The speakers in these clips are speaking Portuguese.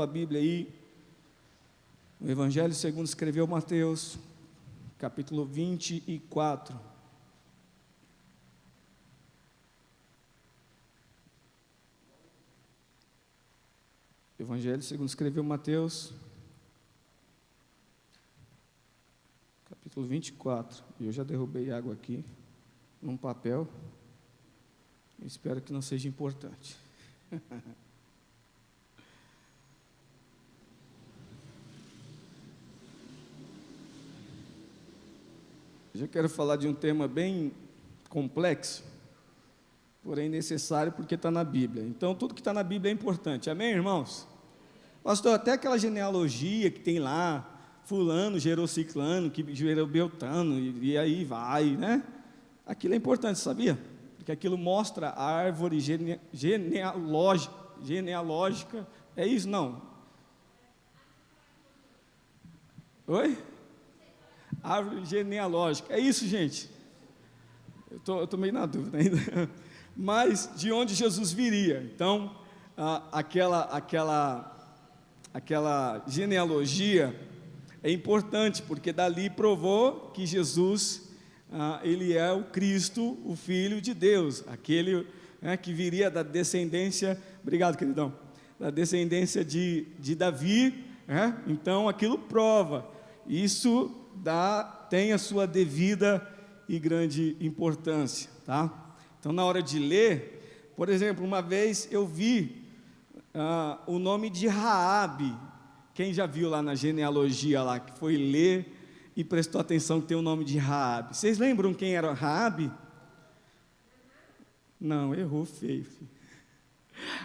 A Bíblia aí, o Evangelho segundo escreveu Mateus, capítulo 24. Evangelho segundo escreveu Mateus, capítulo 24. E eu já derrubei água aqui, num papel. Espero que não seja importante. Hoje eu quero falar de um tema bem complexo, porém necessário porque está na Bíblia. Então, tudo que está na Bíblia é importante. Amém, irmãos? Pastor, até aquela genealogia que tem lá, fulano gerou ciclano, que gerou beltrano, e aí vai, né? Aquilo é importante, sabia? Porque aquilo mostra a árvore genealógica. É isso? Não. Oi? Árvore genealógica, é isso, gente? Eu estou meio na dúvida ainda, mas de onde Jesus viria. Então, aquela genealogia é importante, porque dali provou que Jesus, ele é o Cristo, o Filho de Deus, aquele que viria da descendência, obrigado, queridão, da descendência de Davi, então aquilo prova, isso tem a sua devida e grande importância, tá? Então, na hora de ler, por exemplo, uma vez eu vi o nome de Raabe. Quem já viu lá na genealogia lá, que foi ler e prestou atenção que tem o nome de Raabe? Vocês lembram quem era Raabe? Não, errou feio.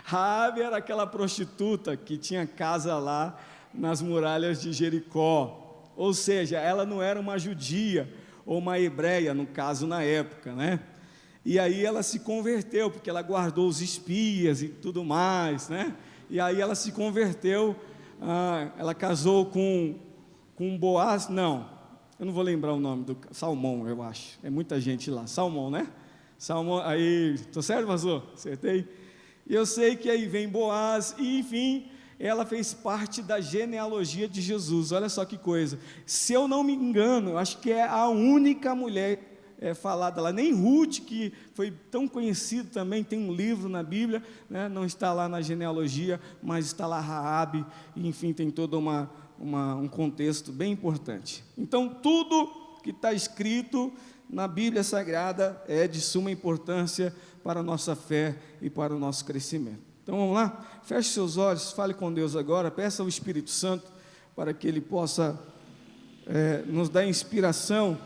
Raabe era aquela prostituta que tinha casa lá nas muralhas de Jericó. Ou seja, ela não era uma judia ou uma hebreia, no caso, na época, né? E aí ela se converteu, porque ela guardou os espias e tudo mais, né? E aí ela se converteu, ela casou com Boaz, não, eu não vou lembrar o nome do Salmão, eu acho, é muita gente lá, Salmão, né? Salmão, aí, estou certo, pastor? Acertei? E eu sei que aí vem Boaz, e enfim, ela fez parte da genealogia de Jesus. Olha só que coisa, se eu não me engano, acho que é a única mulher falada lá, nem Ruth, que foi tão conhecido também, tem um livro na Bíblia, né, não está lá na genealogia, mas está lá Raabe, e enfim, tem todo um contexto bem importante. Então, tudo que está escrito na Bíblia Sagrada é de suma importância para a nossa fé e para o nosso crescimento. Então vamos lá, feche seus olhos, fale com Deus agora, peça ao Espírito Santo para que Ele possa nos dar inspiração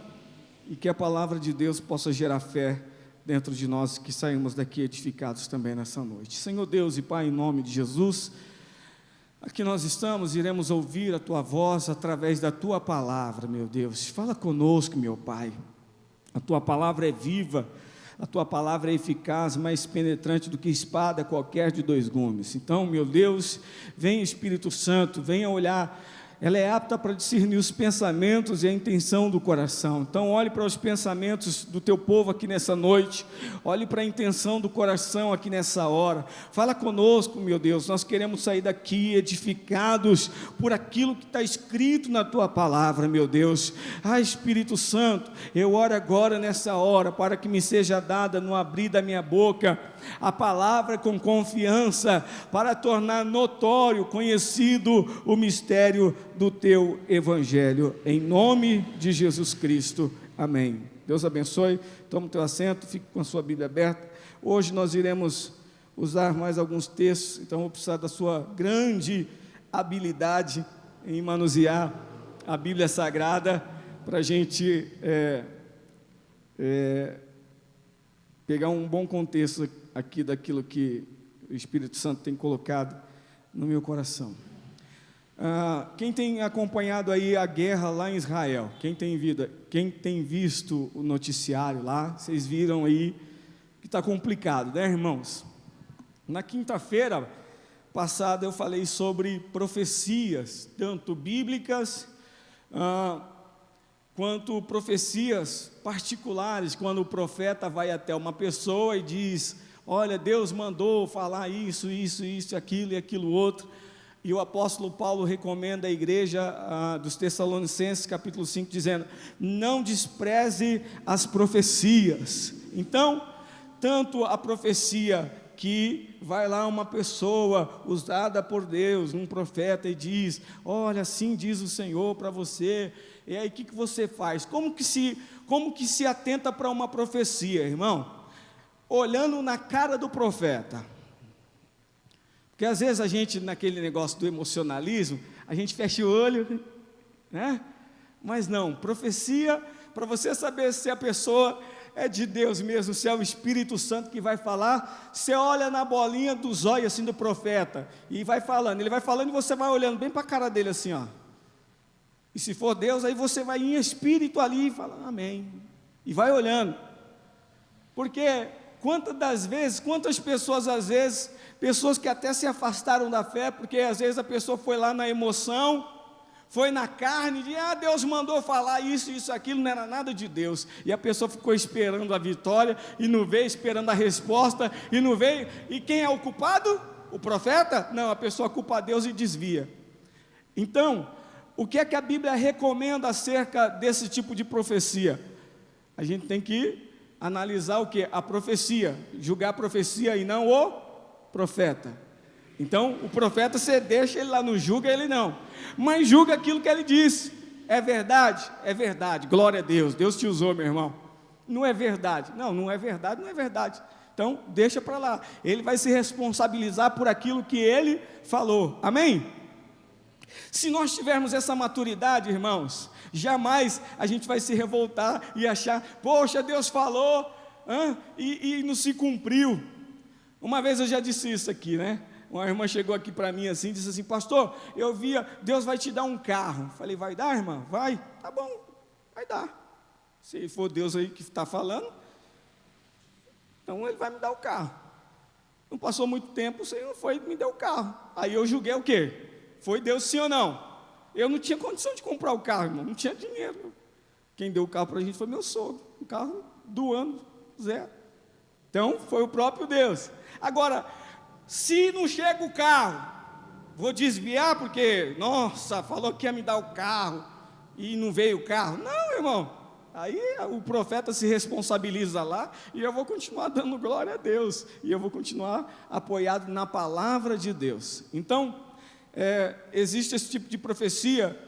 e que a palavra de Deus possa gerar fé dentro de nós, que saímos daqui edificados também nessa noite. Senhor Deus e Pai, em nome de Jesus, aqui nós estamos, iremos ouvir a Tua voz através da Tua palavra, meu Deus. Fala conosco, meu Pai, a Tua palavra é viva, a Tua palavra é eficaz, mais penetrante do que espada qualquer de dois gumes. Então, meu Deus, vem Espírito Santo, venha olhar, ela é apta para discernir os pensamentos e a intenção do coração. Então olhe para os pensamentos do teu povo aqui nessa noite, olhe para a intenção do coração aqui nessa hora, fala conosco, meu Deus, nós queremos sair daqui edificados por aquilo que está escrito na tua palavra, meu Deus. Espírito Santo, eu oro agora nessa hora, para que me seja dada no abrir da minha boca, a palavra com confiança, para tornar notório, conhecido o mistério do teu Evangelho, em nome de Jesus Cristo, amém. Deus abençoe, toma o teu assento, fique com a sua Bíblia aberta. Hoje nós iremos usar mais alguns textos, então vou precisar da sua grande habilidade em manusear a Bíblia Sagrada, para a gente pegar um bom contexto aqui daquilo que o Espírito Santo tem colocado no meu coração. Quem tem acompanhado aí a guerra lá em Israel, quem tem visto o noticiário lá, vocês viram aí que está complicado, né, irmãos? Na quinta-feira passada eu falei sobre profecias, tanto bíblicas quanto profecias particulares, quando o profeta vai até uma pessoa e diz: olha, Deus mandou falar isso, aquilo e aquilo outro. E o apóstolo Paulo recomenda à igreja dos Tessalonicenses, capítulo 5, dizendo: não despreze as profecias. Então, tanto a profecia que vai lá uma pessoa usada por Deus, um profeta, e diz: olha, assim diz o Senhor para você, e aí o que você faz? Como que se atenta para uma profecia, irmão? Olhando na cara do profeta. Porque às vezes a gente, naquele negócio do emocionalismo, a gente fecha o olho, né? Mas não, profecia, para você saber se a pessoa é de Deus mesmo, se é o Espírito Santo que vai falar, você olha na bolinha dos olhos assim do profeta, e vai falando, ele vai falando e você vai olhando bem para a cara dele assim, ó. E se for Deus, aí você vai em espírito ali e fala, amém, e vai olhando, porque quantas pessoas às vezes, pessoas que até se afastaram da fé, porque às vezes a pessoa foi lá na emoção, foi na carne, de Deus mandou falar isso, aquilo, não era nada de Deus, e a pessoa ficou esperando a vitória, e não veio, esperando a resposta, e não veio, e quem é o culpado? O profeta? Não, a pessoa culpa a Deus e desvia. Então, o que é que a Bíblia recomenda acerca desse tipo de profecia? A gente tem que analisar o que? A profecia, julgar a profecia e não o profeta. Então, o profeta você deixa ele lá, não julga ele não, mas julga aquilo que ele disse. É verdade? É verdade, glória a Deus, Deus te usou, meu irmão. Não é verdade? Não é verdade, não é verdade. Então, deixa para lá, ele vai se responsabilizar por aquilo que ele falou, amém? Se nós tivermos essa maturidade, irmãos, jamais a gente vai se revoltar e achar, poxa, Deus falou, e não se cumpriu. Uma vez eu já disse isso aqui, né? Uma irmã chegou aqui para mim assim, disse assim, pastor, eu via, Deus vai te dar um carro. Falei, vai dar, irmã? Vai, tá bom, vai dar. Se for Deus aí que está falando, então ele vai me dar o carro. Não passou muito tempo, o Senhor foi e me deu o carro. Aí eu julguei o quê? Foi Deus sim ou não? Eu não tinha condição de comprar o carro, irmão, não tinha dinheiro. Quem deu o carro para a gente foi meu sogro, o carro do ano, zero. Então, foi o próprio Deus. Agora, se não chega o carro, vou desviar porque, nossa, falou que ia me dar o carro e não veio o carro. Não, irmão, aí o profeta se responsabiliza lá e eu vou continuar dando glória a Deus, e eu vou continuar apoiado na palavra de Deus. Então, existe esse tipo de profecia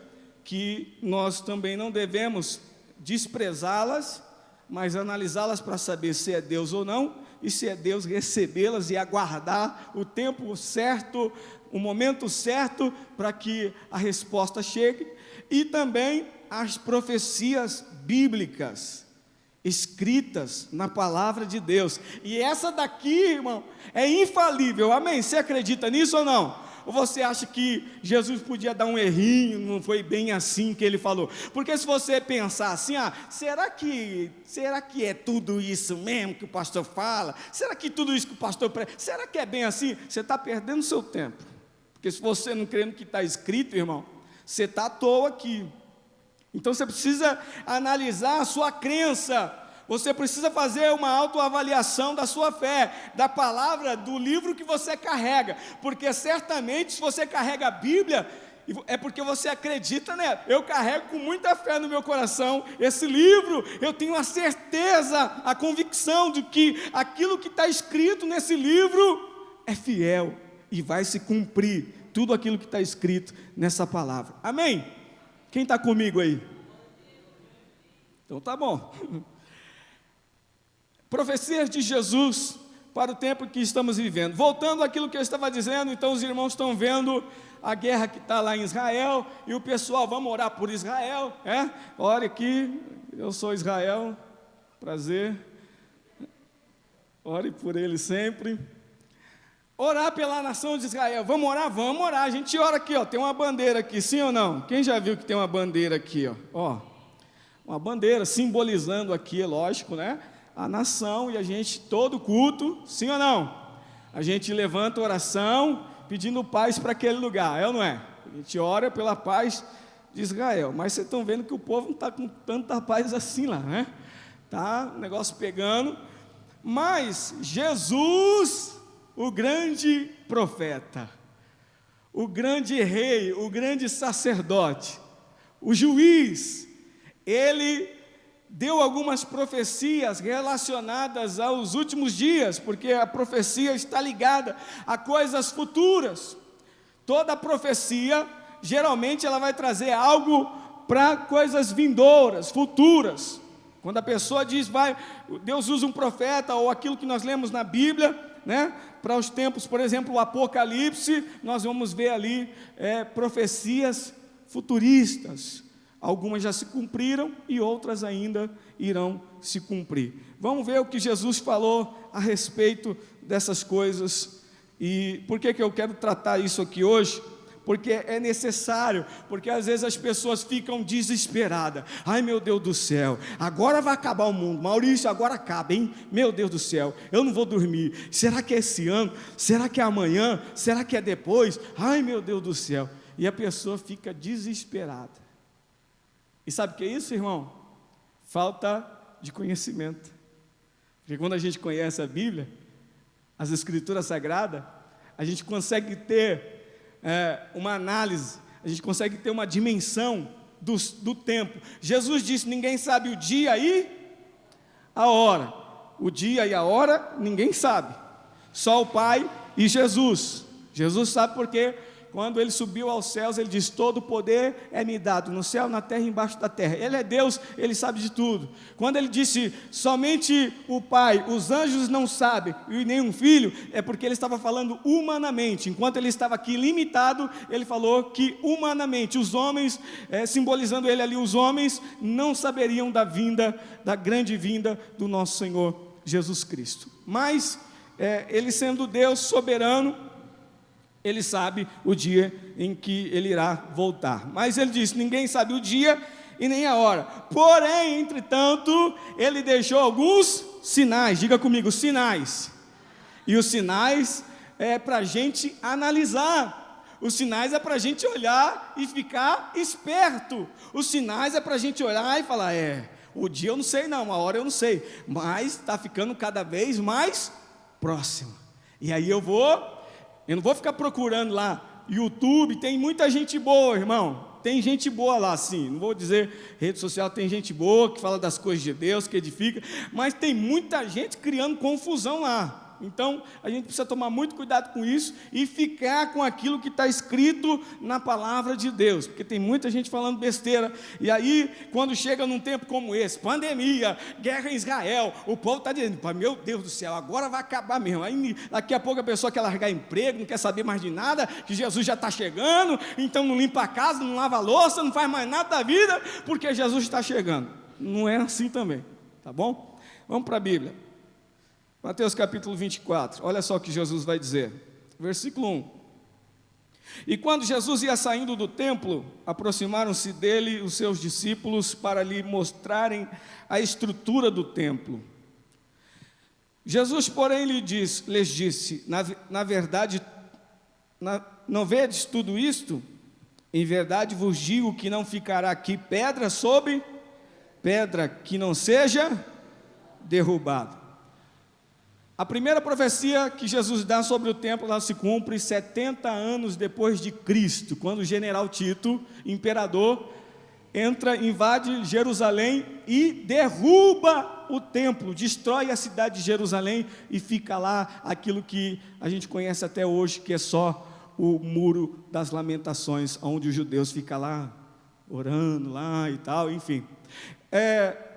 que nós também não devemos desprezá-las, mas analisá-las para saber se é Deus ou não, e se é Deus, recebê-las e aguardar o tempo certo, o momento certo para que a resposta chegue. E também as profecias bíblicas escritas na palavra de Deus, e essa daqui, irmão, é infalível, amém? Você acredita nisso ou não? Ou você acha que Jesus podia dar um errinho, não foi bem assim que ele falou? Porque se você pensar assim, será que é tudo isso mesmo que o pastor fala? Será que tudo isso que o pastor prega, será que é bem assim? Você está perdendo seu tempo, porque se você não crê no que está escrito, irmão, você está à toa aqui. Então você precisa analisar a sua crença, você precisa fazer uma autoavaliação da sua fé, da palavra, do livro que você carrega, porque certamente se você carrega a Bíblia, é porque você acredita nela. Eu carrego com muita fé no meu coração esse livro, eu tenho a certeza, a convicção de que aquilo que está escrito nesse livro é fiel e vai se cumprir, tudo aquilo que está escrito nessa palavra, amém? Quem está comigo aí? Então tá bom. Profecias de Jesus para o tempo que estamos vivendo. Voltando àquilo que eu estava dizendo, então os irmãos estão vendo a guerra que está lá em Israel, e o pessoal, vamos orar por Israel, Ore aqui, eu sou Israel, prazer, ore por ele sempre. Orar pela nação de Israel, vamos orar, a gente ora aqui, tem uma bandeira aqui, sim ou não? Quem já viu que tem uma bandeira aqui, uma bandeira simbolizando aqui, é lógico, né? A nação, e a gente, todo culto, sim ou não? A gente levanta oração, pedindo paz para aquele lugar, é ou não é? A gente ora pela paz de Israel, mas vocês estão vendo que o povo não está com tanta paz assim lá, né? Tá o negócio pegando, mas Jesus, o grande profeta, o grande rei, o grande sacerdote, o juiz, ele deu algumas profecias relacionadas aos últimos dias, porque a profecia está ligada a coisas futuras. Toda profecia, geralmente, ela vai trazer algo para coisas vindouras, futuras. Quando a pessoa diz, Deus usa um profeta, ou aquilo que nós lemos na Bíblia, né, para os tempos, por exemplo, o Apocalipse, nós vamos ver ali profecias futuristas. Algumas já se cumpriram e outras ainda irão se cumprir. Vamos ver o que Jesus falou a respeito dessas coisas. E por que eu quero tratar isso aqui hoje? Porque é necessário, porque às vezes as pessoas ficam desesperadas. Ai, meu Deus do céu, agora vai acabar o mundo. Maurício, agora acaba, hein? Meu Deus do céu, eu não vou dormir. Será que é esse ano? Será que é amanhã? Será que é depois? Ai, meu Deus do céu. E a pessoa fica desesperada. E sabe o que é isso, irmão? Falta de conhecimento. Porque quando a gente conhece a Bíblia, as Escrituras Sagradas, a gente consegue ter uma análise, a gente consegue ter uma dimensão do tempo. Jesus disse, ninguém sabe o dia e a hora. O dia e a hora, ninguém sabe. Só o Pai e Jesus. Jesus sabe porque quando ele subiu aos céus, ele diz, todo o poder é me dado, no céu, na terra e embaixo da terra. Ele é Deus, ele sabe de tudo. Quando ele disse, somente o Pai, os anjos não sabem, e nenhum filho, é porque ele estava falando humanamente. Enquanto ele estava aqui limitado, ele falou que humanamente, os homens, simbolizando ele ali, os homens não saberiam da grande vinda do nosso Senhor Jesus Cristo. Mas, ele sendo Deus soberano, ele sabe o dia em que ele irá voltar. Mas ele disse, ninguém sabe o dia e nem a hora. Porém, entretanto, ele deixou alguns sinais. Diga comigo, sinais. E os sinais é para a gente analisar. Os sinais é para a gente olhar e ficar esperto. Os sinais é para a gente olhar e falar, o dia eu não sei não, a hora eu não sei. Mas está ficando cada vez mais próximo. E aí eu não vou ficar procurando lá, YouTube, tem muita gente boa, irmão, tem gente boa lá sim, não vou dizer rede social, tem gente boa que fala das coisas de Deus, que edifica, mas tem muita gente criando confusão lá. Então, a gente precisa tomar muito cuidado com isso e ficar com aquilo que está escrito na palavra de Deus, porque tem muita gente falando besteira, e aí, quando chega num tempo como esse, pandemia, guerra em Israel, o povo está dizendo, meu Deus do céu, agora vai acabar mesmo, aí daqui a pouco a pessoa quer largar emprego, não quer saber mais de nada, que Jesus já está chegando, então não limpa a casa, não lava a louça, não faz mais nada da vida, porque Jesus está chegando. Não é assim também, tá bom? Vamos para a Bíblia. Mateus capítulo 24, olha só o que Jesus vai dizer, versículo 1. E quando Jesus ia saindo do templo, aproximaram-se dele os seus discípulos para lhe mostrarem a estrutura do templo. Jesus, porém, lhes disse, na verdade, não vedes tudo isto? Em verdade vos digo que não ficará aqui pedra sobre pedra que não seja derrubada. A primeira profecia que Jesus dá sobre o templo, ela se cumpre 70 anos depois de Cristo, quando o general Tito, imperador, invade Jerusalém e derruba o templo, destrói a cidade de Jerusalém e fica lá aquilo que a gente conhece até hoje, que é só o muro das lamentações, onde os judeus ficam lá, orando lá e tal, enfim.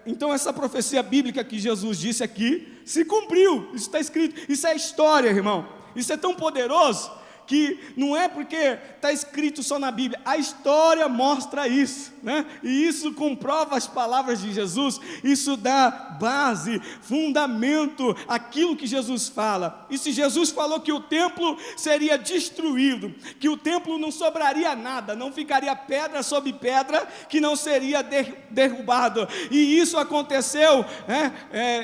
Então essa profecia bíblica que Jesus disse aqui, se cumpriu, isso está escrito, isso é história, irmão, isso é tão poderoso, que não é porque está escrito só na Bíblia, a história mostra isso, né? E isso comprova as palavras de Jesus, isso dá base, fundamento, aquilo que Jesus fala. E se Jesus falou que o templo seria destruído, que o templo não sobraria nada, não ficaria pedra sobre pedra, que não seria derrubado, e isso aconteceu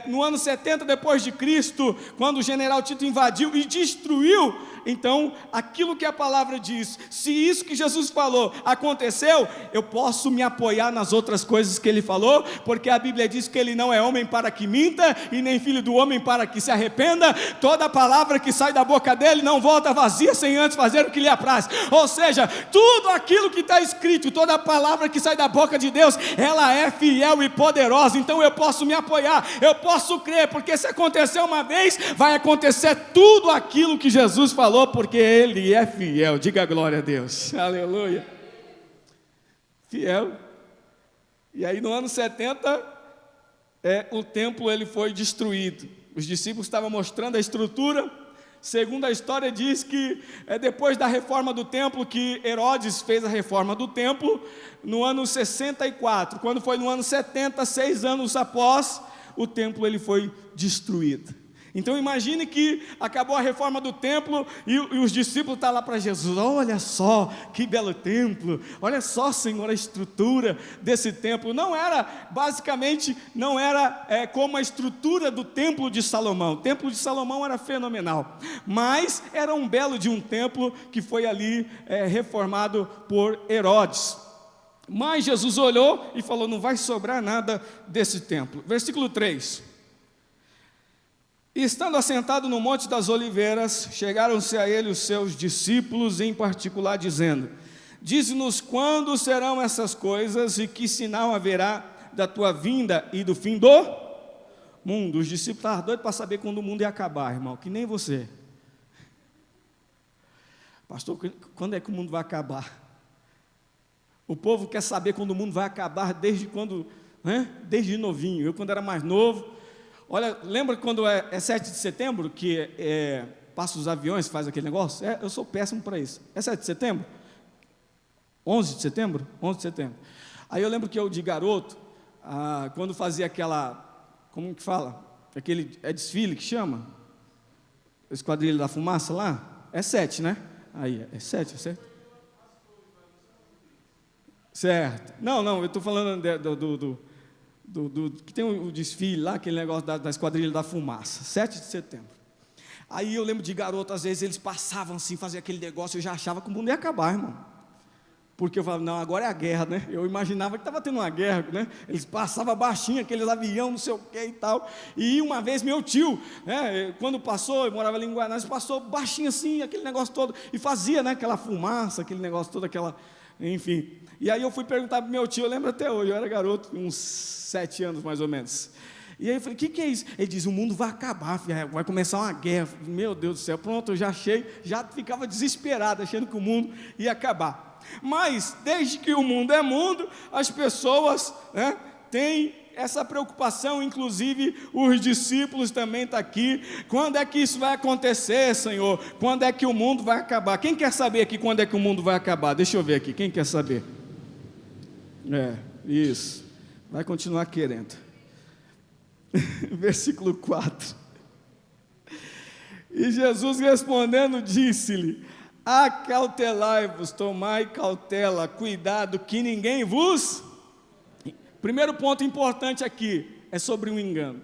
no ano 70 depois de Cristo, quando o general Tito invadiu e destruiu então aquilo que a palavra diz, se isso que Jesus falou aconteceu, eu posso me apoiar nas outras coisas que ele falou, porque a Bíblia diz que ele não é homem para que minta, e nem filho do homem para que se arrependa. Toda palavra que sai da boca dele não volta vazia sem antes fazer o que lhe apraz. Ou seja, tudo aquilo que está escrito, toda palavra que sai da boca de Deus, ela é fiel e poderosa. Então eu posso me apoiar, eu posso crer, porque se acontecer uma vez, vai acontecer tudo aquilo que Jesus falou, porque ele é fiel. Diga glória a Deus, aleluia, fiel. E aí no ano 70, o templo ele foi destruído. Os discípulos estavam mostrando a estrutura. Segundo a história diz que depois da reforma do templo, que Herodes fez a reforma do templo, no ano 64, quando foi no ano 70, 6 anos após, o templo ele foi destruído. Então imagine que acabou a reforma do templo e os discípulos estão lá para Jesus: olha só que belo templo, olha só, Senhor, a estrutura desse templo. Não era, basicamente, não era como a estrutura do templo de Salomão. O templo de Salomão era fenomenal, mas era um belo de um templo que foi ali reformado por Herodes. Mas Jesus olhou e falou: não vai sobrar nada desse templo. Versículo 3. E estando assentado no Monte das Oliveiras, chegaram-se a ele os seus discípulos, em particular, dizendo: dize-nos quando serão essas coisas e que sinal haverá da tua vinda e do fim do mundo. Os discípulos estavam doidos para saber quando o mundo ia acabar, irmão, que nem você. Pastor, quando é que o mundo vai acabar? O povo quer saber quando o mundo vai acabar desde quando, né? Desde novinho. Eu, quando era mais novo, olha, lembra quando é 7 de setembro, que passa os aviões, faz aquele negócio? Eu sou péssimo para isso. É 7 de setembro? 11 de setembro? 11 de setembro. Aí eu lembro que eu, de garoto, quando fazia aquela, como que fala? Aquele desfile que chama? Esquadrilha da Fumaça lá? É 7, né? Aí, é 7, certo? Certo. Não, eu estou falando que tem o desfile lá, aquele negócio da Esquadrilha da Fumaça, 7 de setembro. Aí eu lembro de garoto, às vezes eles passavam assim, faziam aquele negócio, eu já achava que o mundo ia acabar, irmão. Porque eu falava: não, agora é a guerra, né? Eu imaginava que estava tendo uma guerra, né? Eles passavam baixinho, aqueles aviões, não sei o que e tal. E uma vez meu tio, né, quando passou, eu morava ali em Guanás, passou baixinho assim, aquele negócio todo, e fazia, né, aquela fumaça, aquele negócio todo, enfim. E aí eu fui perguntar para meu tio, eu lembro até hoje, eu era garoto, uns 7 anos mais ou menos. E aí eu falei: o que é isso? Ele diz: o mundo vai acabar, filho, vai começar uma guerra. Meu Deus do céu, pronto, eu já ficava desesperado, achando que o mundo ia acabar. Mas, desde que o mundo é mundo, as pessoas, né, têm essa preocupação, inclusive os discípulos também estão aqui. Quando é que isso vai acontecer, Senhor? Quando é que o mundo vai acabar? Quem quer saber aqui quando é que o mundo vai acabar? Deixa eu ver aqui, quem quer saber? Isso, vai continuar querendo. Versículo 4. E Jesus respondendo disse-lhe: acautelai-vos, tomai cautela, cuidado que ninguém vos... Primeiro ponto importante aqui é sobre o engano.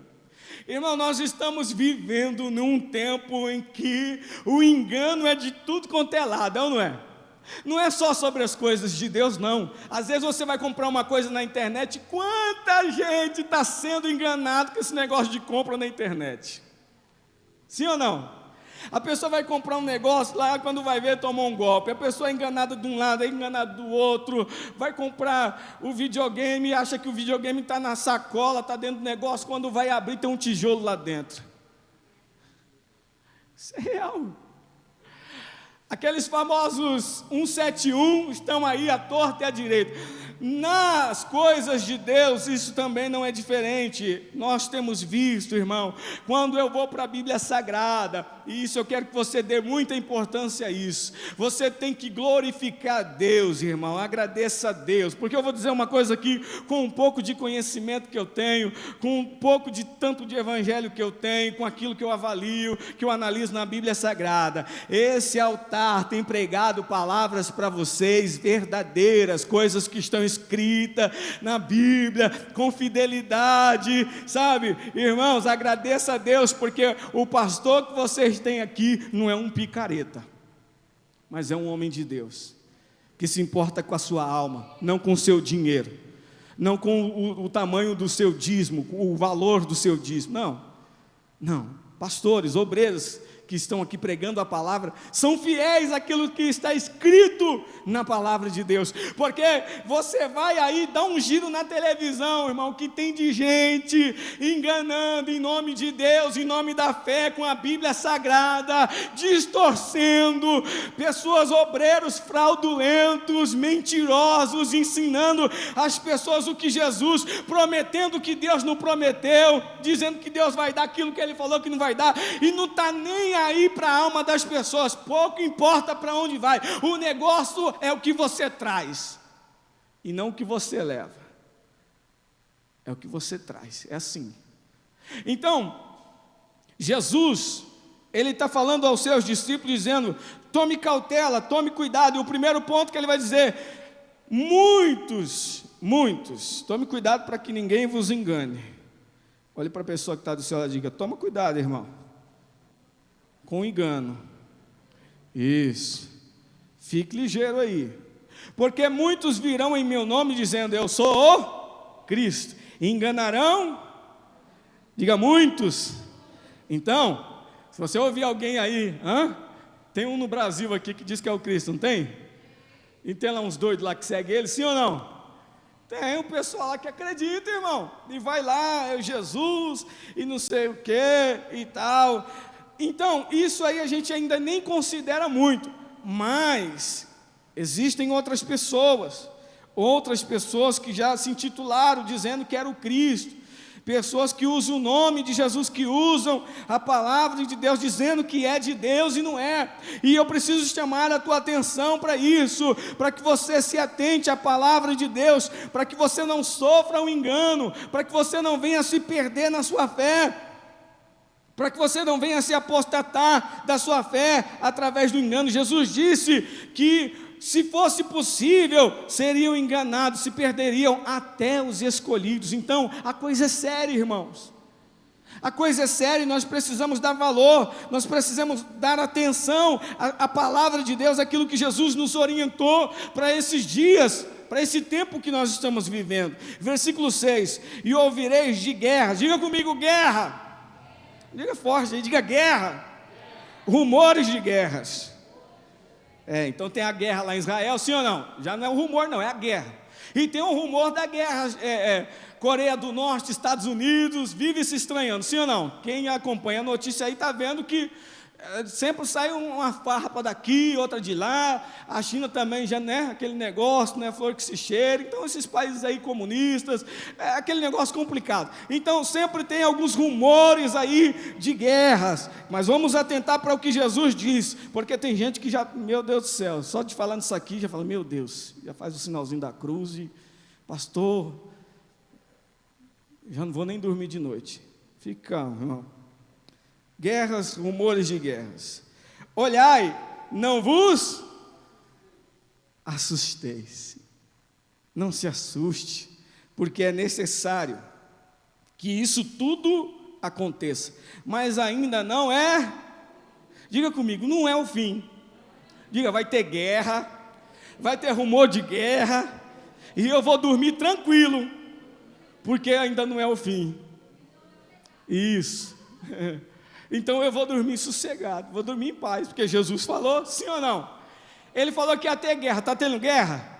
Irmão, nós estamos vivendo num tempo em que o engano é de tudo quanto é lado, não é? Não é só sobre as coisas de Deus, não. Às vezes você vai comprar uma coisa na internet, quanta gente está sendo enganado com esse negócio de compra na internet? Sim ou não? A pessoa vai comprar um negócio lá, quando vai ver, tomou um golpe. A pessoa é enganada de um lado, é enganada do outro. Vai comprar o videogame, acha que o videogame está na sacola, está dentro do negócio, quando vai abrir tem um tijolo lá dentro. Isso é real. Aqueles famosos 171 estão aí à torta e à direita. Nas coisas de Deus, isso também não é diferente. Nós temos visto, irmão, quando eu vou para a Bíblia Sagrada, e isso eu quero que você dê muita importância a isso. Você tem que glorificar Deus, irmão, agradeça a Deus, porque eu vou dizer uma coisa aqui, com um pouco de conhecimento que eu tenho, com um pouco de tanto de evangelho que eu tenho, com aquilo que eu avalio, que eu analiso na Bíblia Sagrada. Esse altar tem pregado palavras para vocês verdadeiras, coisas que estão escritas na Bíblia, com fidelidade, sabe? Irmãos, agradeça a Deus, porque o pastor que vocês têm aqui não é um picareta. mas é um homem de Deus, que se importa com a sua alma, não com o seu dinheiro, não com o tamanho do seu dízimo, o valor do seu dízimo, não, pastores, obreiros, que estão aqui pregando a palavra, são fiéis àquilo que está escrito na palavra de Deus, porque você vai aí dar um giro na televisão, irmão, que tem de gente enganando em nome de Deus, em nome da fé, com a Bíblia Sagrada, distorcendo, pessoas, obreiros fraudulentos, mentirosos, ensinando as pessoas o que Jesus, prometendo que Deus não prometeu, dizendo que Deus vai dar aquilo que Ele falou que não vai dar, e não está nem aí para a alma das pessoas, pouco importa para onde vai, o negócio é o que você traz, e não o que você leva, é o que você traz, é assim. Então, Jesus, Ele está falando aos seus discípulos, dizendo, tome cautela, tome cuidado, e o primeiro ponto que Ele vai dizer, muitos, tome cuidado para que ninguém vos engane. Olhe para a pessoa que está do seu lado e diga, toma cuidado, irmão, com engano. Isso, fique ligeiro aí, porque muitos virão em meu nome dizendo, eu sou o Cristo, e enganarão, diga muitos. Então, se você ouvir alguém aí, tem um no Brasil aqui que diz que é o Cristo, não tem? E tem lá uns doidos lá que seguem ele, sim ou não? Tem um pessoal lá que acredita, irmão, e vai lá, é o Jesus, e não sei o que, e tal. Então, isso aí a gente ainda nem considera muito, mas existem outras pessoas que já se intitularam dizendo que era o Cristo, pessoas que usam o nome de Jesus, que usam a palavra de Deus, dizendo que é de Deus e não é, e eu preciso chamar a tua atenção para isso, para que você se atente à palavra de Deus, para que você não sofra um engano, para que você não venha se perder na sua fé, para que você não venha se apostatar da sua fé através do engano. Jesus disse que se fosse possível, seriam enganados, se perderiam até os escolhidos. Então, a coisa é séria, irmãos. A coisa é séria e nós precisamos dar valor, nós precisamos dar atenção à palavra de Deus, aquilo que Jesus nos orientou para esses dias, para esse tempo que nós estamos vivendo. Versículo 6, e ouvireis de guerra, diga comigo guerra, diga forte, diga guerra, rumores de guerras. Então tem a guerra lá em Israel, sim ou não? Já não é um rumor não, é a guerra. E tem um rumor da guerra, Coreia do Norte, Estados Unidos, vive se estranhando, sim ou não? Quem acompanha a notícia aí está vendo que sempre sai uma farpa daqui, outra de lá, a China também já, aquele negócio, flor que se cheira, então esses países aí comunistas, aquele negócio complicado, então sempre tem alguns rumores aí de guerras, mas vamos atentar para o que Jesus diz, porque tem gente que já, meu Deus do céu, só de falar nisso aqui, já fala, meu Deus, já faz o sinalzinho da cruz, e pastor, já não vou nem dormir de noite, fica calmo, irmão. Guerras, rumores de guerras. Olhai, não vos assusteis. Não se assuste, porque é necessário que isso tudo aconteça, mas ainda não é, diga comigo, não é o fim. Diga, vai ter guerra, vai ter rumor de guerra, e eu vou dormir tranquilo, porque ainda não é o fim. Isso. Então eu vou dormir sossegado, vou dormir em paz, porque Jesus falou, sim ou não? Ele falou que ia ter guerra, está tendo guerra?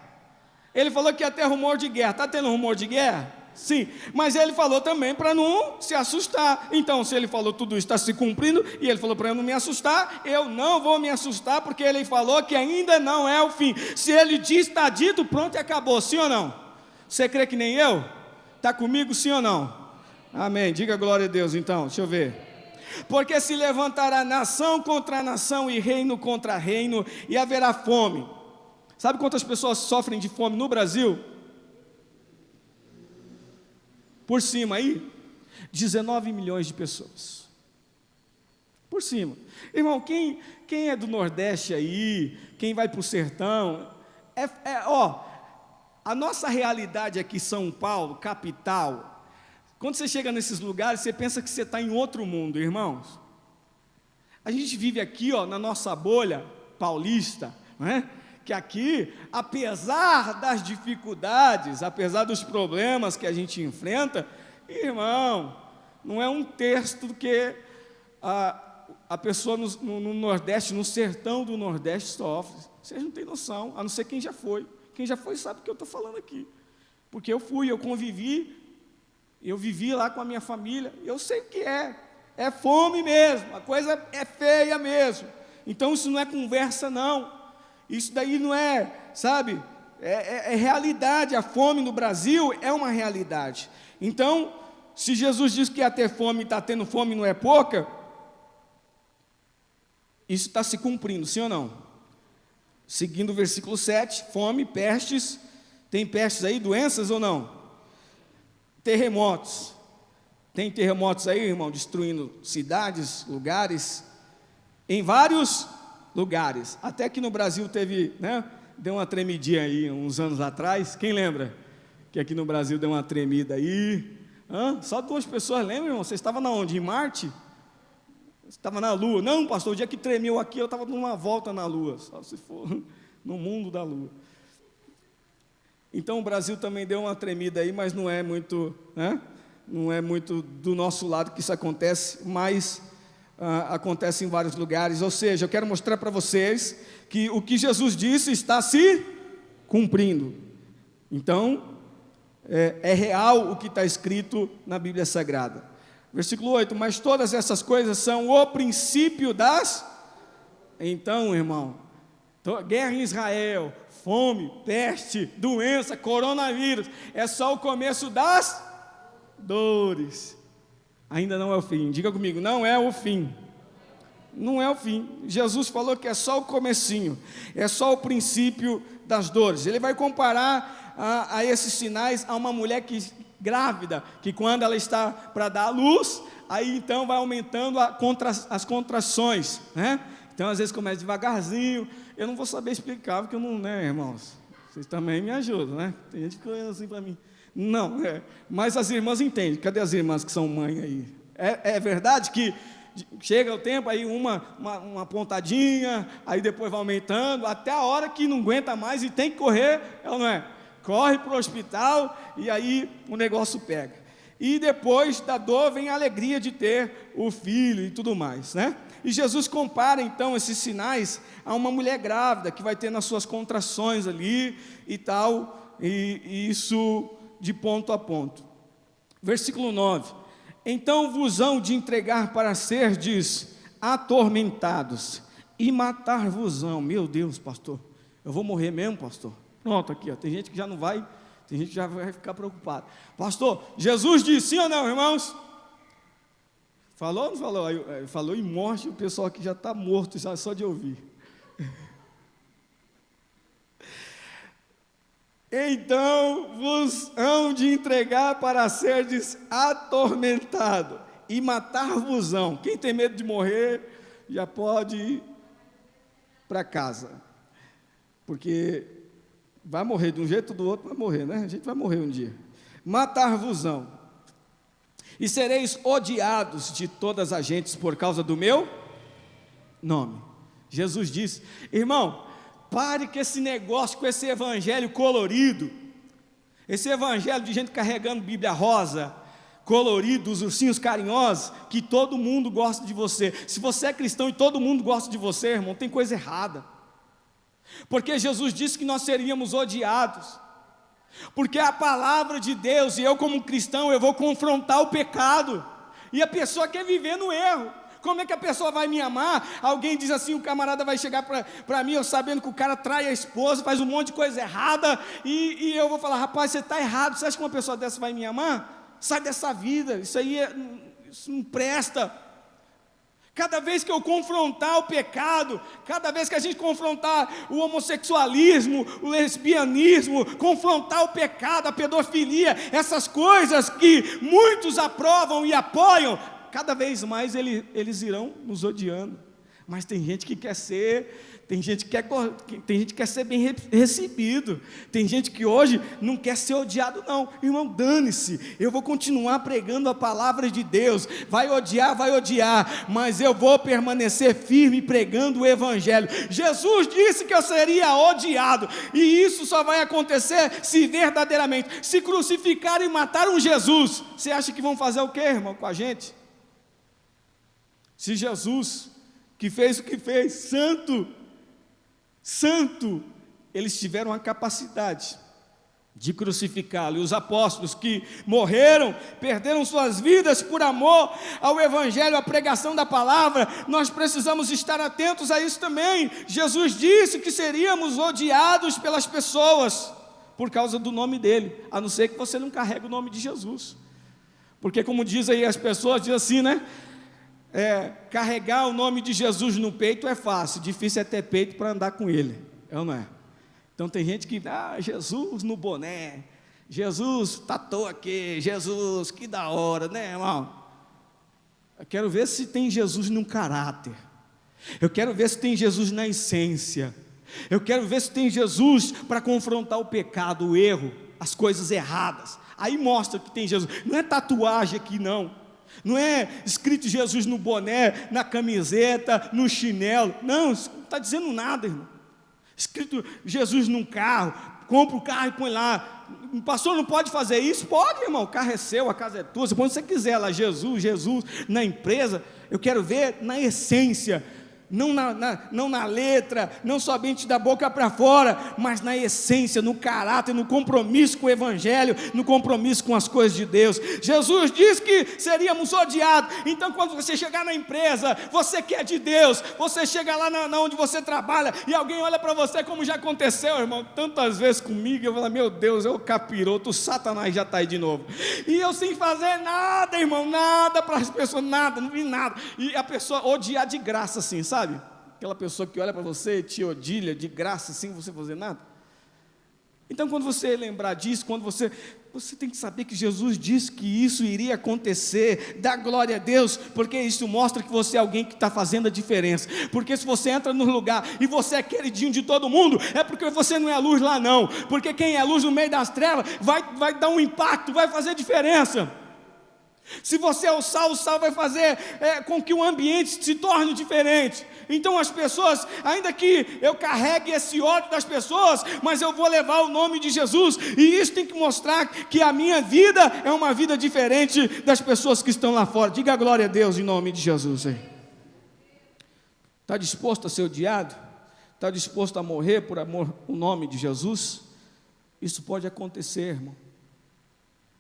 Ele falou que ia ter rumor de guerra, está tendo rumor de guerra? Sim, mas ele falou também para não se assustar. Então, se ele falou tudo isso, está se cumprindo, e ele falou para eu não me assustar, eu não vou me assustar, porque ele falou que ainda não é o fim. Se ele diz, está dito, pronto e acabou, sim ou não? Você crê que nem eu? Está comigo, sim ou não? Amém, diga glória a Deus então, deixa eu ver. Porque se levantará nação contra nação e reino contra reino, e haverá fome. Sabe quantas pessoas sofrem de fome no Brasil? Por cima aí, 19 milhões de pessoas. Por cima. Irmão, quem é do Nordeste aí, quem vai para o sertão, a nossa realidade aqui, São Paulo, capital, quando você chega nesses lugares, você pensa que você está em outro mundo, irmãos. A gente vive aqui, na nossa bolha paulista, não é? Que aqui, apesar das dificuldades, apesar dos problemas que a gente enfrenta, irmão, não é um texto que a pessoa no Nordeste, no sertão do Nordeste sofre. Vocês não têm noção, a não ser quem já foi. Quem já foi sabe o que eu estou falando aqui. Porque eu fui, eu convivi, eu vivi lá com a minha família, eu sei o que é fome mesmo, a coisa é feia mesmo. Então isso não é conversa não, isso daí não é, sabe, é realidade. A fome no Brasil é uma realidade. Então, se Jesus diz que ia ter fome e está tendo fome não é pouca, isso está se cumprindo, sim ou não? Seguindo o versículo 7, fome, pestes, tem pestes aí, doenças ou não? Terremotos, tem terremotos aí, irmão, destruindo cidades, lugares, em vários lugares, até que no Brasil teve, né, deu uma tremidinha aí, uns anos atrás, quem lembra? Que aqui no Brasil deu uma tremida aí, só 2 pessoas lembram, irmão? Você estava na onde? Em Marte? Estava na Lua? Não, pastor, o dia que tremeu aqui, eu estava dando uma volta na Lua, só se for no mundo da Lua. Então o Brasil também deu uma tremida aí, mas não é muito, né? Não é muito do nosso lado que isso acontece, mas acontece em vários lugares. Ou seja, eu quero mostrar para vocês que o que Jesus disse está se cumprindo. Então, é real o que está escrito na Bíblia Sagrada. Versículo 8, mas todas essas coisas são o princípio das... Então, irmão, guerra em Israel, fome, peste, doença, coronavírus, é só o começo das dores. Ainda não é o fim. Diga comigo, não é o fim. Não é o fim. Jesus falou que é só o comecinho, é só o princípio das dores. Ele vai comparar a esses sinais a uma mulher grávida, que quando ela está para dar à luz, aí então vai aumentando as contrações, né? Então às vezes começa devagarzinho. Eu não vou saber explicar, porque eu não, né, irmãos? Vocês também me ajudam, né? Tem gente que olha assim para mim. Não, mas as irmãs entendem. Cadê as irmãs que são mães aí? É verdade que chega o tempo, aí uma pontadinha, aí depois vai aumentando, até a hora que não aguenta mais e tem que correr, ela não é? Corre para o hospital e aí o negócio pega. E depois da dor vem a alegria de ter o filho e tudo mais, né? E Jesus compara então esses sinais a uma mulher grávida que vai tendo as suas contrações ali e tal, e isso de ponto a ponto. Versículo 9: então vos hão de entregar para serdes atormentados e matar-vos-ão. Meu Deus, pastor, eu vou morrer mesmo, pastor? Pronto, aqui, ó, tem gente que já não vai, tem gente que já vai ficar preocupado. Pastor, Jesus disse sim ou não, irmãos? Falou ou não falou? Falou em morte, o pessoal aqui já está morto, já só de ouvir. Então vos hão de entregar para serdes atormentado e matar-vos-ão. Quem tem medo de morrer, já pode ir para casa, porque vai morrer de um jeito ou do outro, vai morrer, né? A gente vai morrer um dia. Matar-vos-ão, e sereis odiados de todas as gentes por causa do meu nome. Jesus disse, irmão, pare com esse negócio, com esse evangelho colorido, esse evangelho de gente carregando Bíblia rosa, colorido, os ursinhos carinhosos, que todo mundo gosta de você. Se você é cristão e todo mundo gosta de você, irmão, tem coisa errada, porque Jesus disse que nós seríamos odiados, porque a palavra de Deus, e eu como cristão, eu vou confrontar o pecado, e a pessoa quer viver no erro. Como é que a pessoa vai me amar? Alguém diz assim, o camarada vai chegar para mim, eu sabendo que o cara trai a esposa, faz um monte de coisa errada, e eu vou falar, rapaz, você está errado, você acha que uma pessoa dessa vai me amar? Sai dessa vida, isso aí isso não presta. Cada vez que eu confrontar o pecado, cada vez que a gente confrontar o homossexualismo, o lesbianismo, confrontar o pecado, a pedofilia, essas coisas que muitos aprovam e apoiam, cada vez mais eles irão nos odiando. Mas tem gente que quer ser, tem gente que quer ser bem recebido, tem gente que hoje não quer ser odiado não. Irmão, dane-se, eu vou continuar pregando a palavra de Deus, vai odiar, mas eu vou permanecer firme pregando o evangelho. Jesus disse que eu seria odiado, e isso só vai acontecer se verdadeiramente, se crucificaram e mataram Jesus. Você acha que vão fazer o quê, irmão, com a gente? Se Jesus, que fez o que fez, santo, eles tiveram a capacidade de crucificá-lo, e os apóstolos que morreram, perderam suas vidas por amor ao evangelho, à pregação da palavra, nós precisamos estar atentos a isso também. Jesus disse que seríamos odiados pelas pessoas, por causa do nome dele, a não ser que você não carregue o nome de Jesus, porque como diz aí as pessoas, diz assim, né? Carregar o nome de Jesus no peito é fácil, difícil é ter peito para andar com ele, é ou não é? Então tem gente que, Jesus no boné, Jesus tatuou aqui, Jesus, que da hora, né, irmão? Eu quero ver se tem Jesus no caráter, eu quero ver se tem Jesus na essência, eu quero ver se tem Jesus para confrontar o pecado, o erro, as coisas erradas, aí mostra que tem Jesus, não é tatuagem aqui não. Não é escrito Jesus no boné, na camiseta, no chinelo. Não, isso não está dizendo nada, irmão. Escrito Jesus num carro, compra o carro e põe lá. O pastor não pode fazer isso? Pode, irmão, o carro é seu, a casa é tua, você põe onde você quiser lá, Jesus, na empresa. Eu quero ver na essência, não na letra, não somente da boca para fora, mas na essência, no caráter, no compromisso com o evangelho, no compromisso com as coisas de Deus. Jesus disse que seríamos odiados, então quando você chegar na empresa, você que é de Deus, você chega lá na onde você trabalha, e alguém olha para você, como já aconteceu, irmão, tantas vezes comigo, eu falo, meu Deus, eu capiroto, o Satanás já está aí de novo, e eu sem fazer nada, irmão, nada para as pessoas, nada, não vi nada, e a pessoa odiar de graça assim, sabe? Aquela pessoa que olha para você, te odilha de graça, sem você fazer nada. Então, quando você lembrar disso, quando você tem que saber que Jesus disse que isso iria acontecer, dá glória a Deus, porque isso mostra que você é alguém que está fazendo a diferença, porque se você entra no lugar, e você é queridinho de todo mundo, é porque você não é luz lá não, porque quem é luz no meio das trevas, vai dar um impacto, vai fazer diferença. Se você é o sal vai fazer com que o ambiente se torne diferente. Então as pessoas, ainda que eu carregue esse ódio das pessoas, mas eu vou levar o nome de Jesus, e isso tem que mostrar que a minha vida é uma vida diferente das pessoas que estão lá fora. Diga glória a Deus em nome de Jesus. Está disposto a ser odiado? Está disposto a morrer por amor ao nome de Jesus? Isso pode acontecer, irmão.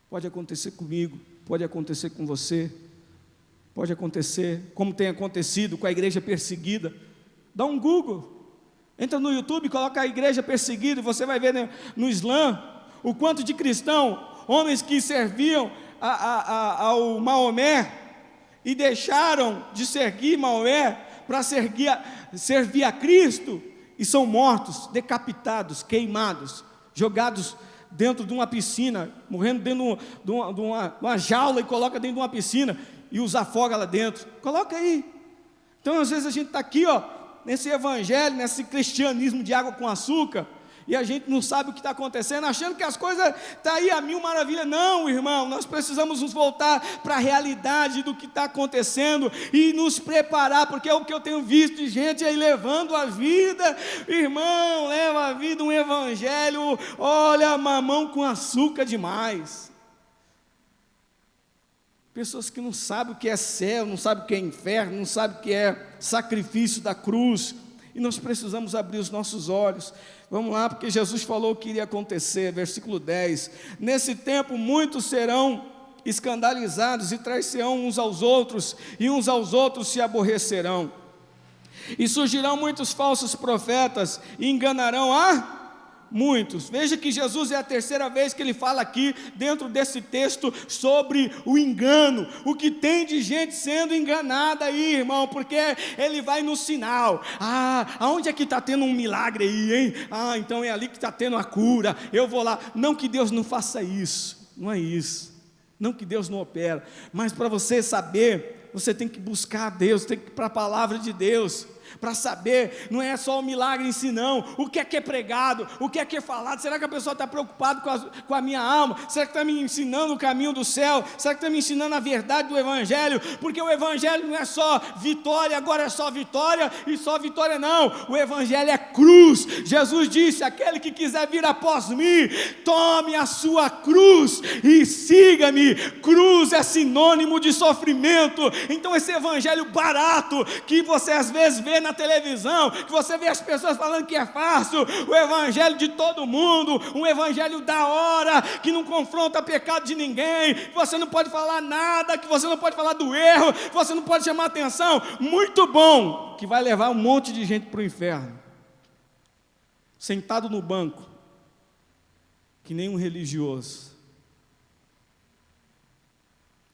Pode acontecer comigo, pode acontecer com você, pode acontecer, como tem acontecido com a igreja perseguida. Dá um Google, entra no YouTube, coloca a igreja perseguida, e você vai ver no Islã, o quanto de cristão, homens que serviam ao Maomé, e deixaram de seguir Maomé, para servir a Cristo, e são mortos, decapitados, queimados, jogados dentro de uma piscina, morrendo dentro de uma jaula, e coloca dentro de uma piscina, e os afoga lá dentro. Coloca aí. Então às vezes a gente está aqui, nesse evangelho, nesse cristianismo de água com açúcar, e a gente não sabe o que está acontecendo, achando que as coisas estão aí a mil maravilhas. Não, irmão, nós precisamos nos voltar para a realidade do que está acontecendo, e nos preparar, porque é o que eu tenho visto de gente aí levando a vida, irmão, leva a vida um evangelho, olha, mamão com açúcar demais. Pessoas que não sabem o que é céu, não sabem o que é inferno, não sabem o que é sacrifício da cruz, e nós precisamos abrir os nossos olhos. Vamos lá, porque Jesus falou o que iria acontecer, versículo 10, nesse tempo muitos serão escandalizados e trairão uns aos outros, e uns aos outros se aborrecerão, e surgirão muitos falsos profetas, e enganarão a muitos. Veja que Jesus é a terceira vez que ele fala aqui, dentro desse texto, sobre o engano, o que tem de gente sendo enganada aí, irmão, porque ele vai no sinal, aonde é que está tendo um milagre aí, hein? Então é ali que está tendo a cura, eu vou lá. Não que Deus não faça isso, não é isso, não que Deus não opera, mas para você saber, você tem que buscar a Deus, tem que ir para a palavra de Deus. para saber, não é só o milagre em si não, o que é pregado, o que é falado. Será que a pessoa está preocupada com a minha alma? Será que está me ensinando o caminho do céu? Será que está me ensinando a verdade do Evangelho? Porque o Evangelho não é só vitória, agora é só vitória, e só vitória não, o Evangelho é cruz. Jesus disse: aquele que quiser vir após mim, tome a sua cruz e siga-me. Cruz é sinônimo de sofrimento. Então esse Evangelho barato, que você às vezes vê na televisão, que você vê as pessoas falando que é fácil, o Evangelho de todo mundo, um Evangelho da hora, que não confronta pecado de ninguém, que você não pode falar nada, que você não pode falar do erro, que você não pode chamar atenção, muito bom, que vai levar um monte de gente para o inferno, sentado no banco, que nem um religioso.